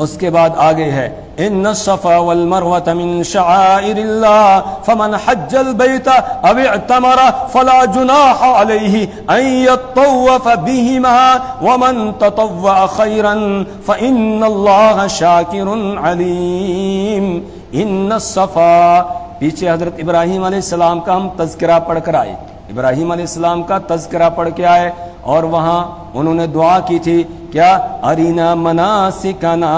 A: اس کے بعد آگے ہے ان الصفا والمروة من شعائر الله فمن حج البيت او اعتمر فلا جناح عليه ان يطوف بهما ومن تطوع خيرا فان الله شاكر عليم۔ ان الصفا، پیچھے حضرت ابراہیم علیہ السلام کا ہم تذکرہ پڑھ کر آئے، ابراہیم علیہ السلام کا تذکرہ پڑھ کے آئے، اور وہاں انہوں نے دعا کی تھی کیا؟ ارینا مناسکنا،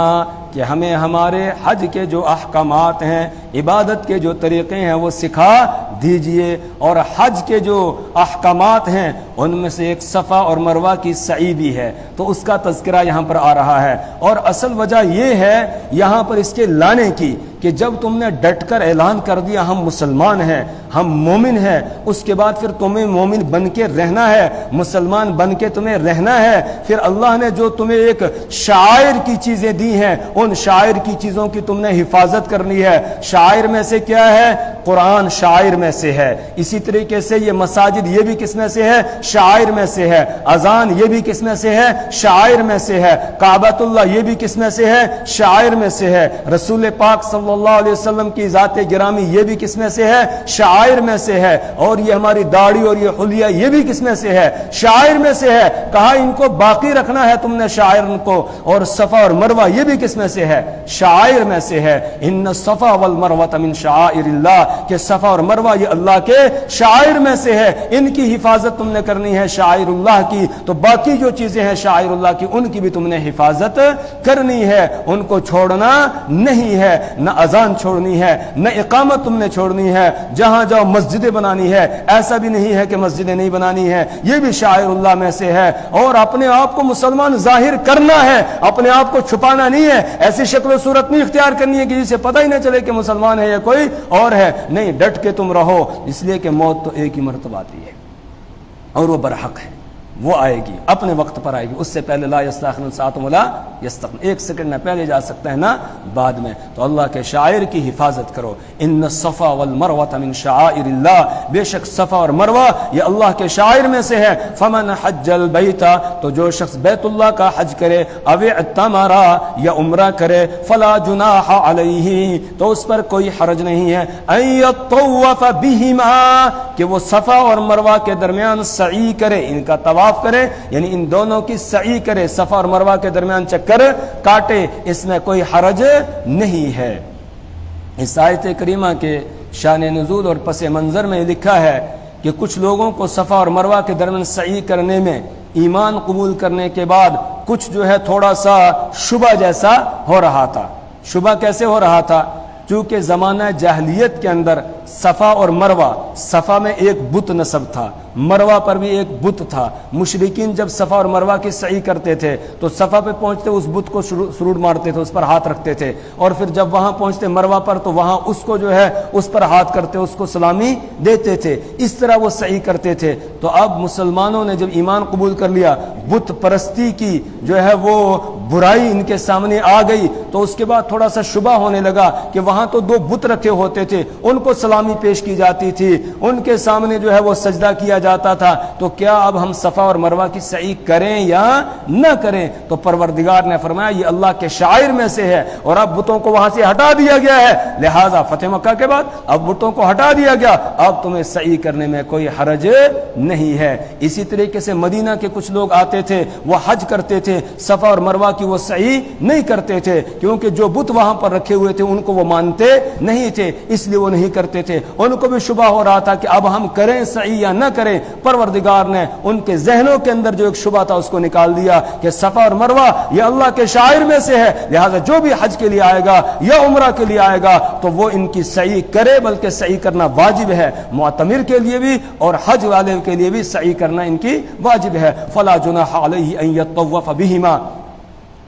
A: کہ ہمیں ہمارے حج کے جو احکامات ہیں، عبادت کے جو طریقے ہیں وہ سکھا دیجئے، اور حج کے جو احکامات ہیں ان میں سے ایک صفا اور مروہ کی سعی بھی ہے، تو اس کا تذکرہ یہاں پر آ رہا ہے۔ اور اصل وجہ یہ ہے یہاں پر اس کے لانے کی کہ جب تم نے ڈٹ کر اعلان کر دیا ہم مسلمان ہیں، ہم مومن ہیں، اس کے بعد پھر تمہیں مومن بن کے رہنا ہے، مسلمان بن کے تمہیں رہنا ہے، پھر اللہ نے جو تمہیں ایک شاعر کی چیزیں دی ہیں ان شاعر کی چیزوں کی تم نے حفاظت کرنی ہے۔ شاعر میں سے کیا ہے؟ قرآن شاعر میں سے ہے، اسی طریقے سے یہ مساجد یہ بھی کس میں سے ہے؟ شاعر میں سے ہے، اذان یہ بھی کس میں سے ہے؟ شاعر میں سے ہے، کعبۃ اللہ یہ بھی کس میں سے ہے؟ شاعر میں سے ہے، رسول پاک صلی اللہ علیہ وسلم کی ذات گرامی یہ بھی کس میں سے ہے؟ شاعر میں سے ہے، اور یہ ہماری داڑھی اور یہ حلیہ یہ بھی کس میں سے ہے؟ شاعر میں سے ہے۔ کہا ان کو باقی رکھنا ہے تم نے شاعر کو، اور صفا اور مروہ یہ بھی کس میں سے ہے؟ شاعر میں سے ہے۔ ان الصفا والمروہ من شعائر اللہ، کہ صفا اور مروہ یہ اللہ کے شاعر میں سے ہے، ان کی حفاظت تم نے کرنی ہے شاعر اللہ کی، تو باقی جو چیزیں ہیں شاعر اللہ کی ان کی بھی تم نے حفاظت کرنی ہے، ان کو چھوڑنا نہیں ہے، نہ اذان چھوڑنی ہے، نہ اقامت تم نے چھوڑنی ہے، جہاں جاؤ مسجدیں بنانی ہے، ایسا بھی نہیں ہے کہ مسجدیں نہیں بنانی ہے، یہ بھی شاعر اللہ میں سے ہے، اور اپنے آپ کو مسلمان ظاہر کرنا ہے، اپنے آپ کو چھپانا نہیں ہے، ایسی شکل و صورت نہیں اختیار کرنی ہے کہ جسے پتہ ہی نہ چلے کہ مسلمان ہے یا کوئی اور ہے، نہیں، ڈٹ کے تم رہو، اس لیے کہ موت تو ایک ہی مرتبہ آتی ہے اور وہ برحق ہے، وہ آئے گی، اپنے وقت پر آئے گی، اس سے پہلے لا یستاخرون ساعۃ ولا یستقدمون، ایک سیکنڈ نہ پہلے جا سکتا ہے نہ بعد میں، تو اللہ کے شاعر کی حفاظت کرو۔ ان الصفا والمروہ من شعائر اللہ، بے شک صفا اور مروہ یہ اللہ کے شاعر میں سے ہے۔ فمن حج البیت، تو جو شخص بیت اللہ کا حج کرے، او اعتمر یا عمرہ کرے، فلا جناح علیہ، تو اس پر کوئی حرج نہیں ہے، ان یطوف بہما، کہ وہ صفا اور مروہ کے درمیان سعی کرے، ان کا طواف کرے، یعنی ان دونوں کی سعی کرے، صفا اور مروہ کے درمیان چکر کاٹے، اس میں کوئی حرج نہیں ہے۔ اس آیت کریمہ کے شان نزول اور پس منظر میں لکھا ہے کہ کچھ لوگوں کو صفا اور مروہ کے درمیان سعی کرنے میں ایمان قبول کرنے کے بعد کچھ جو ہے تھوڑا سا شبہ جیسا ہو رہا تھا۔ شبہ کیسے ہو رہا تھا؟ چونکہ زمانہ جاہلیت کے اندر صفا اور مروہ، صفا میں ایک بت نصب تھا، مروہ پر بھی ایک بت تھا، مشرکین جب صفا اور مروہ کی سعی کرتے تھے تو صفا پہ پہنچتے اس بت کو سرود مارتے تھے، اس پر ہاتھ رکھتے تھے، اور پھر جب وہاں پہنچتے مروہ پر تو وہاں اس کو جو ہے اس پر ہاتھ کرتے، اس کو سلامی دیتے تھے، اس طرح وہ سعی کرتے تھے۔ تو اب مسلمانوں نے جب ایمان قبول کر لیا، بت پرستی کی جو ہے وہ برائی ان کے سامنے آ گئی، تو اس کے بعد تھوڑا سا شبہ ہونے لگا کہ وہاں تو دو بت رکھے ہوتے تھے، ان کو سلامی پیش کی جاتی تھی، ان کے سامنے جو ہے وہ سجدہ کیا جاتا تھا، تو کیا اب ہم صفا اور مروہ کی سعی کریں یا نہ کریں؟ تو پروردگار نے فرمایا یہ اللہ کے شاعر میں سے ہے، اور اب بتوں کو وہاں سے ہٹا دیا گیا ہے، لہذا فتح مکہ کے بعد اب بتوں کو ہٹا دیا گیا، اب تمہیں سعی کرنے میں کوئی حرج نہیں ہے۔ اسی طریقے سے مدینہ کے کچھ لوگ آتے تھے، وہ حج کرتے تھے، صفا اور مروہ کی وہ سعی نہیں کرتے تھے، کیونکہ جو بت وہاں پر رکھے ہوئے تھے ان کو وہ مانتے نہیں تھے، اس لیے وہ نہیں کرتے تھے، ان کو بھی شبہ ہو رہا تھا کہ اب ہم کریں سعی یا نہ کریں۔ پروردگار نے ان کے ذہنوں کے اندر جو ایک شبہ تھا اس کو نکال دیا کہ صفا اور مروہ یہ اللہ کے شاعر میں سے ہے، لہذا جو بھی حج کے لیے آئے گا یا عمرہ کے لیے آئے گا تو وہ ان کی سعی کرے، بلکہ سعی کرنا واجب ہے، معتمر کے لیے بھی اور حج والے کے لیے بھی سعی کرنا ان کی واجب ہے۔ فلا جناح علیہ ان یطوف بہما،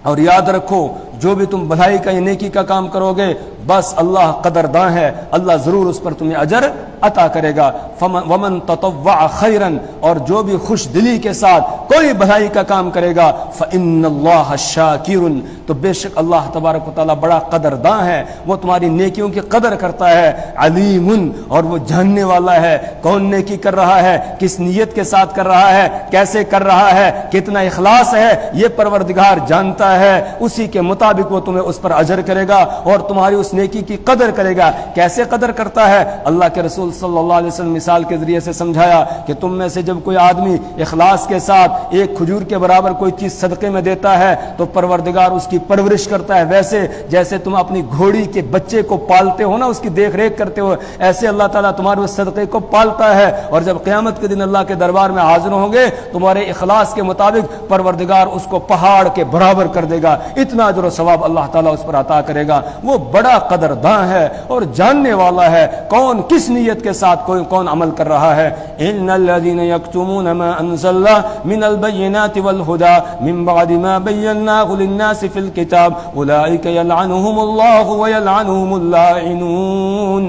A: اور یاد رکھو جو بھی تم بھلائی کا یا نیکی کا کام کرو گے بس اللہ قدرداں ہے، اللہ ضرور اس پر تمہیں اجر عطا کرے گا۔ ومن تطوع خیرا، اور جو بھی خوش دلی کے ساتھ کوئی بھلائی کا کام کرے گا فإن اللہ شاکر، تو بے شک اللہ تبارک و تعالیٰ بڑا قدرداں ہے، وہ تمہاری نیکیوں کی قدر کرتا ہے۔ علیم، اور وہ جاننے والا ہے کون نیکی کر رہا ہے، کس نیت کے ساتھ کر رہا ہے، کیسے کر رہا ہے، کتنا اخلاص ہے، یہ پروردگار جانتا ہے، اسی کے مطابق وہ تمہیں اس پر اجر کرے گا اور تمہاری اس نیکی کی قدر کرے گا۔ کیسے قدر کرتا ہے؟ اللہ کے رسول صلی اللہ علیہ وسلم مثال کے ذریعے سے سمجھایا کہ تم میں سے جب کوئی آدمی اخلاص کے ساتھ ایک کھجور کے برابر کوئی چیز صدقے میں دیتا ہے تو پروردگار اس کی پرورش کرتا ہے، ویسے جیسے تم اپنی گھوڑی کے بچے کو پالتے ہو نا، اس کی دیکھ ریکھ کرتے ہو، ایسے اللہ تعالیٰ تمہارے اس صدقے کو پالتا ہے، اور جب قیامت کے دن اللہ کے دربار میں حاضر ہوں گے تمہارے اخلاص کے مطابق پروردگار اس کو پہاڑ کے برابر کر دے گا، اتنا اجر و ثواب اللہ تعالیٰ اس پر عطا کرے گا۔ وہ بڑا قدرداں ہے اور جاننے والا ہے کون کس نیت کے ساتھ کون عمل کر رہا ہے۔ ان الذين يكتمون ما انزلنا من البينات والهدى من بعد ما بيناه للناس في الكتاب اولئك يلعنهم الله ويلعنهم اللاعنون۔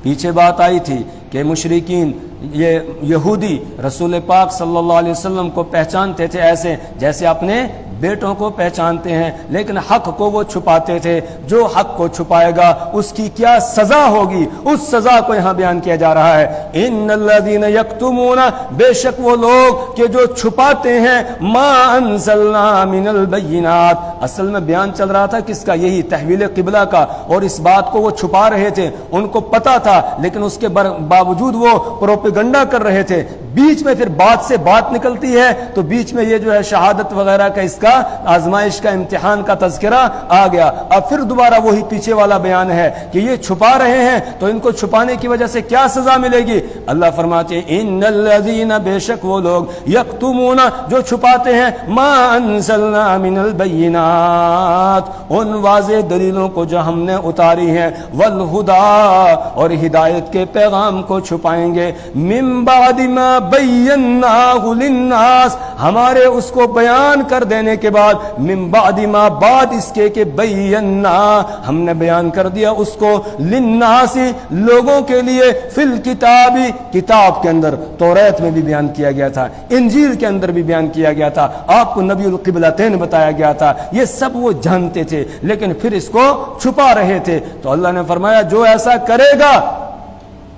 A: پیچھے بات آئی تھی کہ مشرکین یہ یہودی رسول پاک صلی اللہ علیہ وسلم کو پہچانتے تھے ایسے جیسے اپنے بیٹوں کو پہچانتے ہیں، لیکن حق کو وہ چھپاتے تھے۔ جو حق کو چھپائے گا اس کی کیا سزا ہوگی، اس سزا کو یہاں بیان کیا جا رہا ہے۔ ان الذین یکتمون، بے شک وہ لوگ کہ جو چھپاتے ہیں، ما انزلنا من البینات، اصل میں بیان چل رہا تھا کس کا؟ یہی تحویل قبلہ کا، اور اس بات کو وہ چھپا رہے تھے، ان کو پتا تھا لیکن اس کے باوجود وہ پروپیگنڈا کر رہے تھے۔ بیچ میں پھر بات سے بات نکلتی ہے تو بیچ میں یہ جو ہے شہادت وغیرہ کا، اس کا آزمائش کا، امتحان کا تذکرہ آ گیا۔ اب پھر دوبارہ وہی پیچھے والا بیان ہے کہ یہ چھپا رہے ہیں تو ان کو چھپانے کی وجہ سے کیا سزا ملے گی۔ اللہ فرماتے ہیں ان الذین، بے شک وہ لوگ، یکتمون، جو چھپاتے ہیں، ما انزلنا من البینات، ان واضح دلیلوں کو جو ہم نے اتاری ہیں، والہدی، اور ہدایت کے پیغام کو چھپائیں گے، من بعد ما بیناہ للناس، ہمارے اس کو بیان کر دینے کے بعد، من بعد ما، بعد اس کے کہ بینا، ہم نے بیان کر دیا اس کو، للناس، لوگوں کے لیے، فی الکتاب، کتاب کے اندر، توریت میں بھی بیان کیا گیا تھا، انجیل کے اندر بھی بیان کیا گیا تھا، آپ کو نبی القبلتین بتایا گیا تھا، یہ سب وہ جانتے تھے لیکن پھر اس کو چھپا رہے تھے۔ تو اللہ نے فرمایا جو ایسا کرے گا،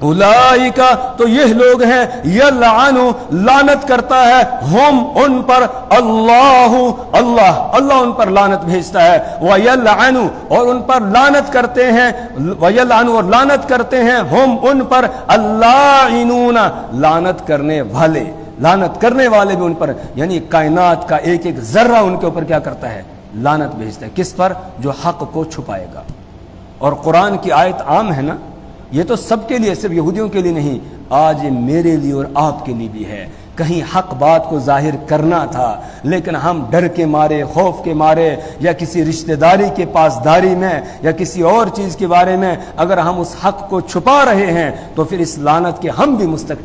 A: اولئک، تو یہ لوگ ہیں، یلعن، لعنت کرتا ہے، ہم، ان پر، اللہ، اللہ ان پر لعنت بھیجتا ہے، ویلعن، اور ان پر لعنت کرتے ہیں، ویلعن، اور لعنت کرتے ہیں، ہم، ان پر، اللاعنون، لعنت کرنے والے، لعنت کرنے والے بھی ان پر، یعنی کائنات کا ایک ایک ذرہ ان کے اوپر کیا کرتا ہے؟ لعنت بھیجتا ہے۔ کس پر؟ جو حق کو چھپائے گا۔ اور قرآن کی آیت عام ہے نا، یہ تو سب کے لیے، صرف یہودیوں کے لیے نہیں، آج یہ میرے لیے اور آپ کے لیے بھی ہے۔ کہیں حق بات کو ظاہر کرنا تھا لیکن ہم ڈر کے مارے، خوف کے مارے، یا کسی رشتہ داری کے پاسداری میں، یا کسی اور چیز کے بارے میں اگر ہم اس حق کو چھپا رہے ہیں تو پھر اس لعنت کے ہم بھی مستحق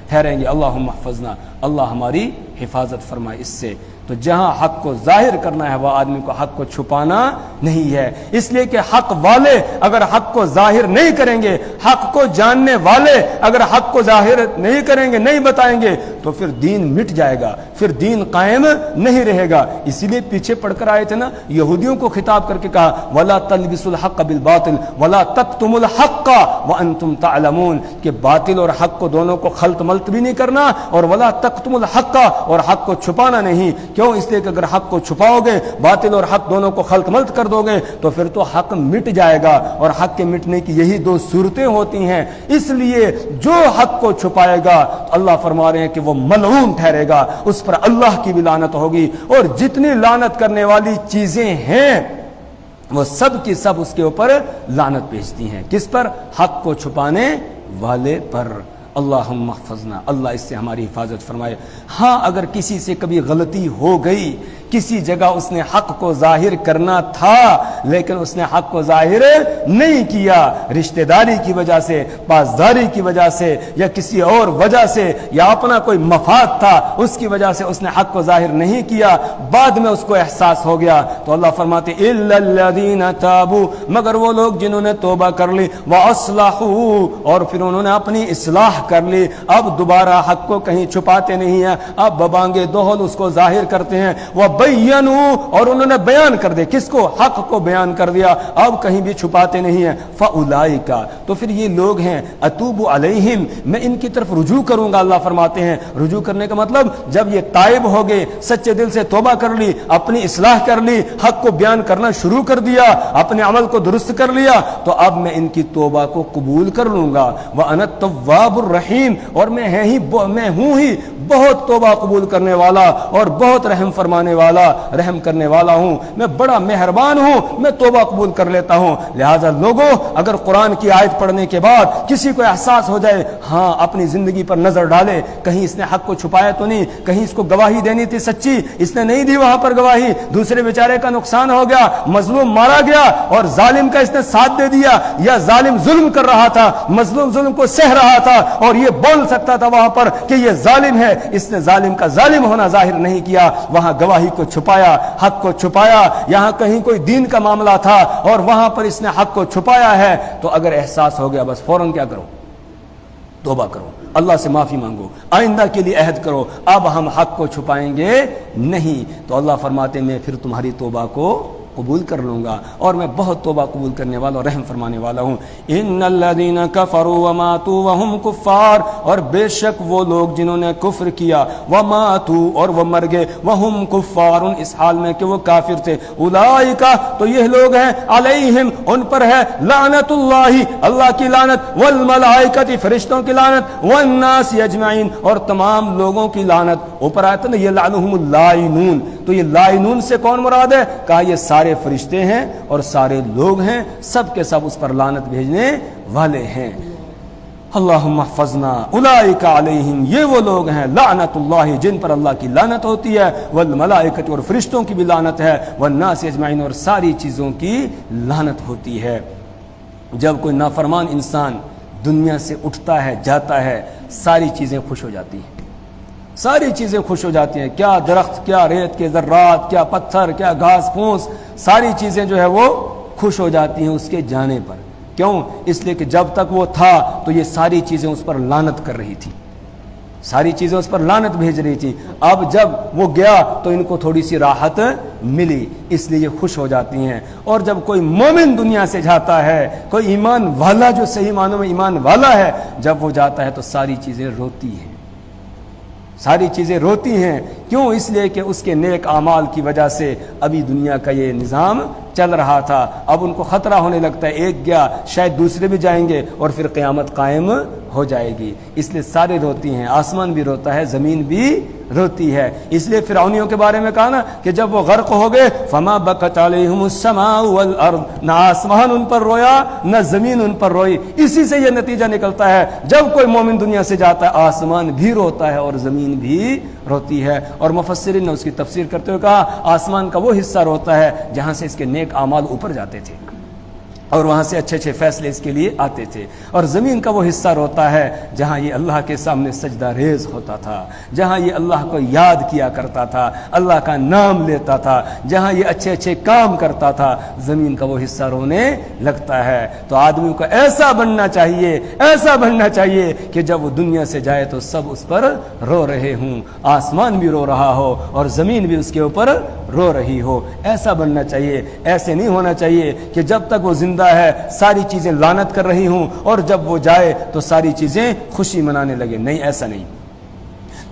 A: ٹھہریں گے۔ اللہم احفظنا، اللہ ہماری حفاظت فرمائے اس سے۔ تو جہاں حق کو ظاہر کرنا ہے وہ آدمی کو حق کو چھپانا نہیں ہے، اس لیے کہ حق والے اگر حق کو ظاہر نہیں کریں گے، حق کو جاننے والے اگر حق کو ظاہر نہیں کریں گے، نہیں بتائیں گے، تو پھر دین مٹ جائے گا، پھر دین قائم نہیں رہے گا۔ اسی لیے پیچھے پڑھ کر آئے تھے نا، یہودیوں کو خطاب کر کے کہا وَلَا تَلْبِسُوا الْحَقَّ بِالْبَاطِلِ وَلَا تَكْتُمُوا الْحَقَّ وَأَنْتُمْ تَعْلَمُونَ، کہ باطل اور حق کو دونوں کو خلط ملط بھی نہیں کرنا، اور وَلَا تَكْتُمُوا الْحَقَّ، اور حق کو چھپانا نہیں۔ کیوں؟ اس لیے کہ اگر حق کو چھپاؤ گے، باطل اور حق دونوں کو خلط ملط کر دو گے تو پھر تو حق مٹ جائے گا، اور حق کے مٹنے کی یہی دو صورتیں ہوتی ہیں۔ اس لیے جو حق کو چھپائے گا اللہ فرما رہے ہیں کہ وہ ملعون ٹھہرے گا، اس پر اللہ کی بھی لعنت ہوگی، اور جتنی لعنت کرنے والی چیزیں ہیں وہ سب کی سب اس کے اوپر لعنت بھیجتی ہیں۔ کس پر؟ حق کو چھپانے والے پر۔ اللہم محفظنا، اللہ اس سے ہماری حفاظت فرمائے۔ ہاں اگر کسی سے کبھی غلطی ہو گئی کسی جگہ اس نے حق کو ظاہر کرنا تھا لیکن اس نے حق کو ظاہر نہیں کیا، رشتہ داری کی وجہ سے، پاسداری کی وجہ سے، یا کسی اور وجہ سے، یا اپنا کوئی مفاد تھا اس کی وجہ سے اس نے حق کو ظاہر نہیں کیا، بعد میں اس کو احساس ہو گیا تو اللہ فرماتے الا الذین تابوا، مگر وہ لوگ جنہوں نے توبہ کر لی، واصلحوا، اور پھر انہوں نے اپنی اصلاح کر لی، اب دوبارہ حق کو کہیں چھپاتے نہیں ہیں، اب ببانگے دوہل اس کو ظاہر کرتے ہیں، وبینوا، اور انہوں نے بیان کر دیا، کس کو؟ حق کو بیان کر دیا، اب کہیں بھی چھپاتے نہیں ہیں، فاولئک، تو پھر یہ لوگ ہیں، اتوب علیہم، میں ان کی طرف رجوع کروں گا۔ اللہ فرماتے ہیں رجوع کرنے کا مطلب جب یہ تائب ہو گئے، سچے دل سے توبہ کر لی، اپنی اصلاح کر لی، حق کو بیان کرنا شروع کر دیا، اپنے عمل کو درست کر لیا، تو اب میں ان کی توبہ کو قبول کر لوں گا۔ وَأَنَا التَّوَّابُ الرَّحِيمُ، اور میں ہوں ہی بہت توبہ قبول کرنے والا اور بہت رحم فرمانے والا، رحم کرنے والا ہوں، میں بڑا مہربان ہوں، میں توبہ قبول کر لیتا ہوں۔ لہذا لوگوں، اگر قرآن کی آیت پڑھنے کے بعد کسی کو احساس ہو جائے، ہاں اپنی زندگی پر نظر ڈالے، کہیں اس نے حق کو چھپایا تو نہیں، کہیں اس کو گواہی دینی تھی سچی، اس نے نہیں دی وہاں پر گواہی، دوسرے بیچارے کا نقصان ہو گیا، مظلوم مارا گیا اور ظالم کا اس نے ساتھ دے دیا، یا ظالم ظلم کر رہا تھا، مظلوم ظلم کو سہ رہا تھا اور یہ بول سکتا تھا وہاں پر کہ یہ ظالم ہے، اس نے ظالم کا ظالم ہونا ظاہر نہیں کیا، وہاں گواہی کو چھپایا، حق کو چھپایا، یہاں کہیں کوئی دین کا معاملہ تھا اور وہاں پر اس نے حق کو چھپایا ہے، تو اگر احساس ہو گیا بس فوراً کیا کرو؟ توبہ کرو، اللہ سے معافی مانگو، آئندہ کے لیے عہد کرو، اب ہم حق کو چھپائیں گے نہیں۔ تو اللہ فرماتے میں پھر تمہاری توبہ کو قبول کر لوں گا اور میں بہت توبہ قبول کرنے والا اور رحم فرمانے والا ہوں۔ ان الذین کفروا وماتوا وهم کفار، اور بے شک وہ لوگ جنہوں نے کفر کیا، وماتوا، اور وہ مر گئے، وهم کفار، اس حال میں کہ وہ کافر تھے، اولئک، تو یہ لوگ ہیں، علیہم، ان پر ہے، لعنت اللہ، اللہ کی لعنت، والملائکۃ، فرشتوں کی لعنت، والناس اجمعین، اور تمام لوگوں کی لعنت۔ اوپر آیت ہے نا یلعنہم اللائنون، تو یہ لائنون سے کون مراد ہے؟ کہا یہ سارے فرشتے ہیں اور سارے لوگ ہیں، سب کے سب اس پر لعنت بھیجنے والے ہیں۔ اللہم احفظنا اولئک علیہم، یہ وہ لوگ ہیں، لعنت اللہ، جن پر اللہ کی لعنت ہوتی ہے، والملائکۃ، اور فرشتوں کی بھی لعنت ہے، والناس اجمعین، اور ساری چیزوں کی لعنت ہوتی ہے۔ جب کوئی نافرمان انسان دنیا سے اٹھتا ہے، جاتا ہے، ساری چیزیں خوش ہو جاتی ہیں، ساری چیزیں خوش ہو جاتی ہیں، کیا درخت، کیا ریت کے ذرات، کیا پتھر، کیا گھاس پھوس، ساری چیزیں جو ہے وہ خوش ہو جاتی ہیں اس کے جانے پر۔ کیوں؟ اس لیے کہ جب تک وہ تھا تو یہ ساری چیزیں اس پر لعنت کر رہی تھی، ساری چیزیں اس پر لعنت بھیج رہی تھی، اب جب وہ گیا تو ان کو تھوڑی سی راحت ملی، اس لیے یہ خوش ہو جاتی ہیں۔ اور جب کوئی مومن دنیا سے جاتا ہے، کوئی ایمان والا جو صحیح معنوں میں ایمان والا ہے، جب وہ جاتا ہے تو ساری چیزیں روتی ہیں، ساری چیزیں روتی ہیں۔ کیوں؟ اس لیے کہ اس کے نیک اعمال کی وجہ سے ابھی دنیا کا یہ نظام چل رہا تھا، اب ان کو خطرہ ہونے لگتا ہے، ایک گیا شاید دوسرے بھی جائیں گے اور پھر قیامت قائم ہو جائے گی، اس لیے سارے روتی ہیں، آسمان بھی روتا ہے، زمین بھی روتی ہے۔ اس لیے فرعونیوں کے بارے میں کہا نا کہ جب وہ غرق ہو گئے، فما بکت علیہم السماء والارض، نہ آسمان ان پر رویا نہ زمین ان پر روئی۔ اسی سے یہ نتیجہ نکلتا ہے جب کوئی مومن دنیا سے جاتا ہے آسمان بھی روتا ہے اور زمین بھی روتی ہے۔ اور مفسرین نے اس کی تفسیر کرتے ہوئے کہا آسمان کا وہ حصہ روتا ہے جہاں سے اس کے نیک اعمال اوپر جاتے تھے اور وہاں سے اچھے اچھے فیصلے اس کے لیے آتے تھے، اور زمین کا وہ حصہ روتا ہے جہاں یہ اللہ کے سامنے سجدہ ریز ہوتا تھا، جہاں یہ اللہ کو یاد کیا کرتا تھا، اللہ کا نام لیتا تھا، جہاں یہ اچھے اچھے کام کرتا تھا، زمین کا وہ حصہ رونے لگتا ہے۔ تو آدمی کو ایسا بننا چاہیے، ایسا بننا چاہیے کہ جب وہ دنیا سے جائے تو سب اس پر رو رہے ہوں، آسمان بھی رو رہا ہو اور زمین بھی اس کے اوپر رو رہی ہو، ایسا بننا چاہیے۔ ایسے نہیں ہونا چاہیے کہ جب تک وہ زندہ ہے ساری چیزیں لعنت کر رہی ہوں اور جب وہ جائے تو ساری چیزیں خوشی منانے لگے، نہیں، ایسا نہیں۔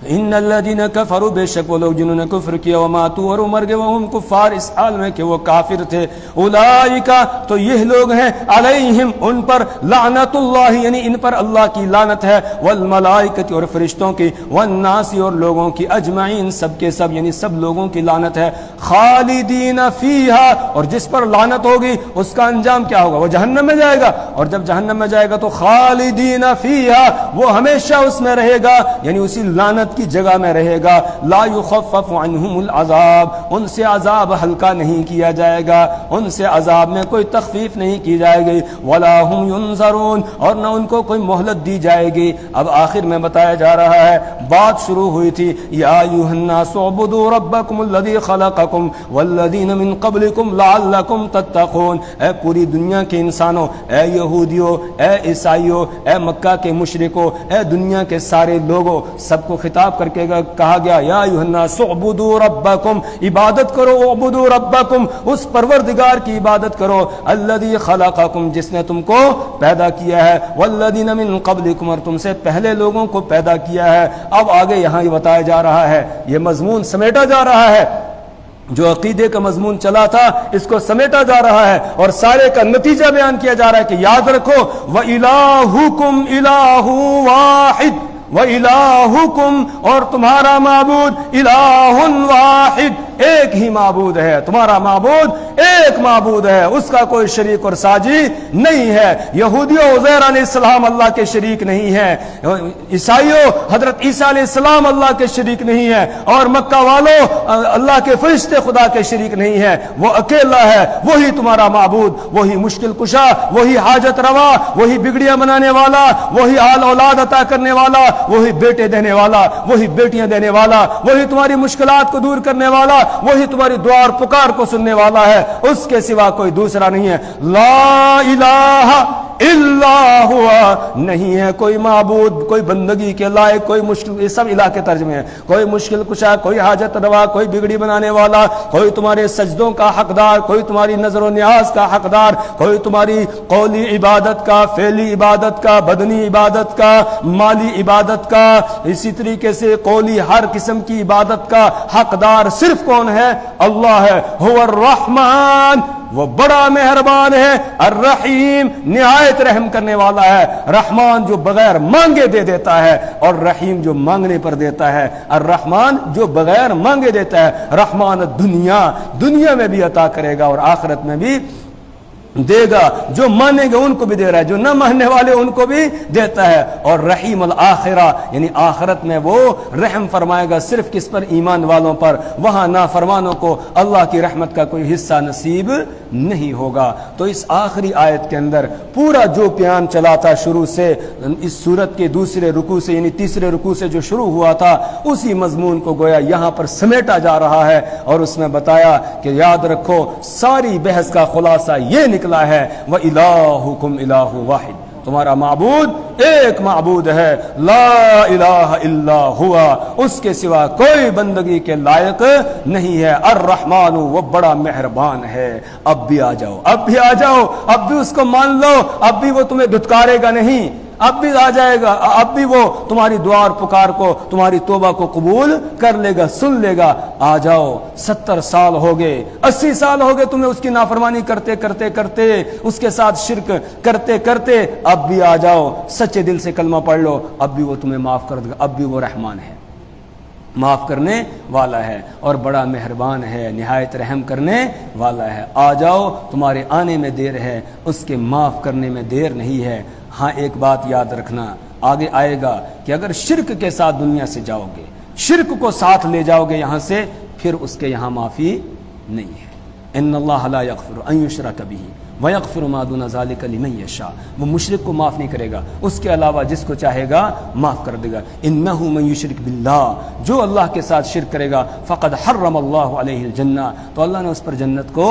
A: ان الذين كفروا، بے شک وہ لوگ جنہوں نے کفر کیا، وماتوا، اور مر گئے، وهم کفار، اس حال میں کہ وہ کافر تھے، اولئک، تو یہ لوگ ہیں، علیہم، ان پر، لعنت اللہ، یعنی ان پر اللہ کی لعنت ہے، والملائکۃ، اور فرشتوں کی، والناس، اور لوگوں کی، اجمعین، سب کے سب، یعنی سب لوگوں کی لعنت ہے، خالدین فیہا، اور جس پر لعنت ہوگی اس کا انجام کیا ہوگا؟ وہ جہنم میں جائے گا، اور جب جہنم میں جائے گا تو خالدین فیہا، وہ ہمیشہ اس میں رہے گا، یعنی اسی لعنت مہلت کی جگہ میں رہے گا. لا یخفف عنہم العذاب، ان سے عذاب ہلکا نہیں کیا جائے گا، ان سے عذاب میں کوئی تخفیف نہیں کی جائے گی. ولا هم ينظرون، اور نہ ان کو کوئی مہلت دی جائے گی. اب آخر میں بتایا جا رہا ہے، بات شروع ہوئی تھی یا ایھا الناس اعبدوا ربکم الذی خلقکم والذین من قبلکم لعلکم تتقون. اے پوری دنیا کے انسانوں، اے یہودیوں، اے عیسائیوں، اے مکہ کے مشرکوں، اے دنیا کے سارے لوگوں، سب کو خطاب کر کے کہا گیا یا ایھا الناس اعبدوا ربکم، عبادت کرو، اعبدوا ربکم، اس پروردگار کی عبادت کرو، الذی خلقکم، جس نے تم کو پیدا کیا ہے، والذین من قبلکم، اور تم سے پہلے لوگوں کو پیدا کیا ہے. اب آگے یہاں یہ بتایا جا رہا ہے، یہ مضمون سمیٹا جا رہا ہے، جو عقیدے کا مضمون چلا تھا اس کو سمیٹا جا رہا ہے اور سارے کا نتیجہ بیان کیا جا رہا ہے کہ یاد رکھو وَإِلَٰهُكُمْ إِلَٰهٌ وَاحِدٌ، وَإِلَٰهُكُمْ، اور تمہارا معبود الہ واحد، ایک ہی معبود ہے. تمہارا معبود ایک معبود ہے، اس کا کوئی شریک اور ساجی نہیں ہے. یہودیوں عزیر علیہ السلام اللہ کے شریک نہیں ہے، عیسائیوں حضرت عیسیٰ علیہ السلام اللہ کے شریک نہیں ہے، اور مکہ والوں اللہ کے فرشتے خدا کے شریک نہیں ہے. وہ اکیلا ہے، وہی تمہارا معبود، وہی مشکل کشا، وہی حاجت روا، وہی بگڑیاں بنانے والا، وہی آل اولاد عطا کرنے والا، وہی بیٹے دینے والا، وہی بیٹیاں دینے والا، وہی تمہاری مشکلات کو دور کرنے والا، وہی تمہاری دعا اور پکار کو سننے والا ہے. اس کے سوا کوئی دوسرا نہیں ہے. لا الہ الا ہوا، نہیں ہے کوئی معبود، کوئی بندگی کے لائق، کوئی مشکل، یہ سب الہ کے ترجمے ہیں. کوئی مشکل کشا، کوئی حاجت روا، کوئی بگڑی بنانے والا، کوئی تمہارے سجدوں کا حقدار، کوئی تمہاری نظر و نیاز کا حقدار، کوئی تمہاری قولی عبادت کا، فعلی عبادت کا، بدنی عبادت کا، مالی عبادت کا، اسی طریقے سے قولی ہر قسم کی عبادت کا حقدار صرف کون ہے؟ اللہ ہے. هو الرحمن، وہ بڑا مہربان ہے، الرحیم، نہایت رحم کرنے والا ہے. رحمان جو بغیر مانگے دے دیتا ہے، اور رحیم جو مانگنے پر دیتا ہے. الرحمان جو بغیر مانگے دیتا ہے. رحمان دنیا میں بھی عطا کرے گا اور آخرت میں بھی دے گا. جو مانے گا ان کو بھی دے رہا ہے، جو نہ ماننے والے ان کو بھی دیتا ہے. اور رحیم الآخرہ، یعنی آخرت میں وہ رحم فرمائے گا صرف کس پر؟ ایمان والوں پر. وہاں نافرمانوں کو اللہ کی رحمت کا کوئی حصہ نصیب نہیں ہوگا. تو اس آخری آیت کے اندر پورا جو بیان چلا تھا شروع سے، اس سورت کے دوسرے رکوع سے، یعنی تیسرے رکوع سے جو شروع ہوا تھا، اسی مضمون کو گویا یہاں پر سمیٹا جا رہا ہے. اور اس میں بتایا کہ یاد رکھو ساری بحث کا خلاصہ یہ نکلا ہے وَإِلَٰهُكُمْ إِلَٰهٌ وَاحِدٌ، تمہارا معبود ایک معبود ہے. لا الہ الا ہوا، اس کے سوا کوئی بندگی کے لائق نہیں ہے. الرحمن، وہ بڑا مہربان ہے. اب بھی آ جاؤ، اب بھی آ جاؤ، اب بھی اس کو مان لو. اب بھی وہ تمہیں دھتکارے گا نہیں، اب بھی آ جائے گا. اب بھی وہ تمہاری دعا اور پکار کو، تمہاری توبہ کو قبول کر لے گا، سن لے گا. آ جاؤ. 70 سال ہو گئے، 80 سال ہو گئے تمہیں اس کی نافرمانی کرتے کرتے کرتے، اس کے ساتھ شرک کرتے کرتے. اب بھی آ جاؤ، سچے دل سے کلمہ پڑھ لو. اب بھی وہ تمہیں معاف کر دے گا. اب بھی وہ رحمان ہے، معاف کرنے والا ہے، اور بڑا مہربان ہے، نہایت رحم کرنے والا ہے. آ جاؤ، تمہارے آنے میں دیر ہے، اس کے معاف کرنے میں دیر نہیں ہے. ہاں ایک بات یاد رکھنا، آگے آئے گا کہ اگر شرک کے ساتھ دنیا سے جاؤ گے، شرک کو ساتھ لے جاؤ گے یہاں سے، پھر اس کے یہاں معافی نہیں ہے. ان اللہ لا یغفر ان یشرک بہ وَيَغْفِرُ مَا دُونَ ذَلِكَ لِمَن یشاء، وہ مشرک کو معاف نہیں کرے گا، اس کے علاوہ جس کو چاہے گا معاف کر دے گا. اِنَّهُ مَن یُشْرِکْ بِاللَّهِ، جو اللہ کے ساتھ شرک کرے گا، فَقَدْ حَرَّمَ اللَّهُ عَلَيْهِ الْجَنَّةَ، تو اللہ نے اس پر جنت کو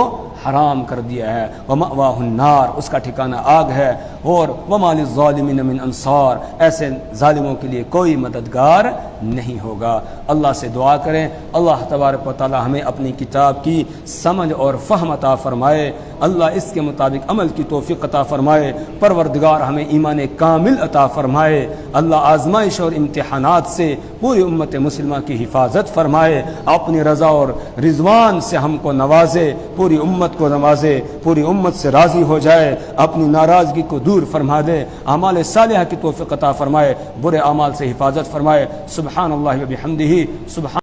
A: حرام کر دیا ہے. وَمَأْوَاهُ النَّارُ، اس کا ٹھکانہ آگ ہے. اور وَمَا لِلظَّالِمِينَ مِنْ أَنصَارٍ، ایسے ظالموں کے لیے کوئی مددگار نہیں ہوگا. اللہ سے دعا کریں اللہ تبارک و تعالی ہمیں اپنی کتاب کی سمجھ اور فہم عطا فرمائے. اللہ اس کے مطابق عمل کی توفیق عطا فرمائے. پروردگار ہمیں ایمان کامل عطا فرمائے. اللہ آزمائش اور امتحانات سے پوری امت مسلمہ کی حفاظت فرمائے. اپنی رضا اور رضوان سے ہم کو نوازے، پوری امت کو نوازے، پوری امت سے راضی ہو جائے، اپنی ناراضگی کو دور فرما دے. اعمال صالحہ کی توفیق عطا فرمائے، برے اعمال سے حفاظت فرمائے. سبحان اللہ و بحمدہ، سبحان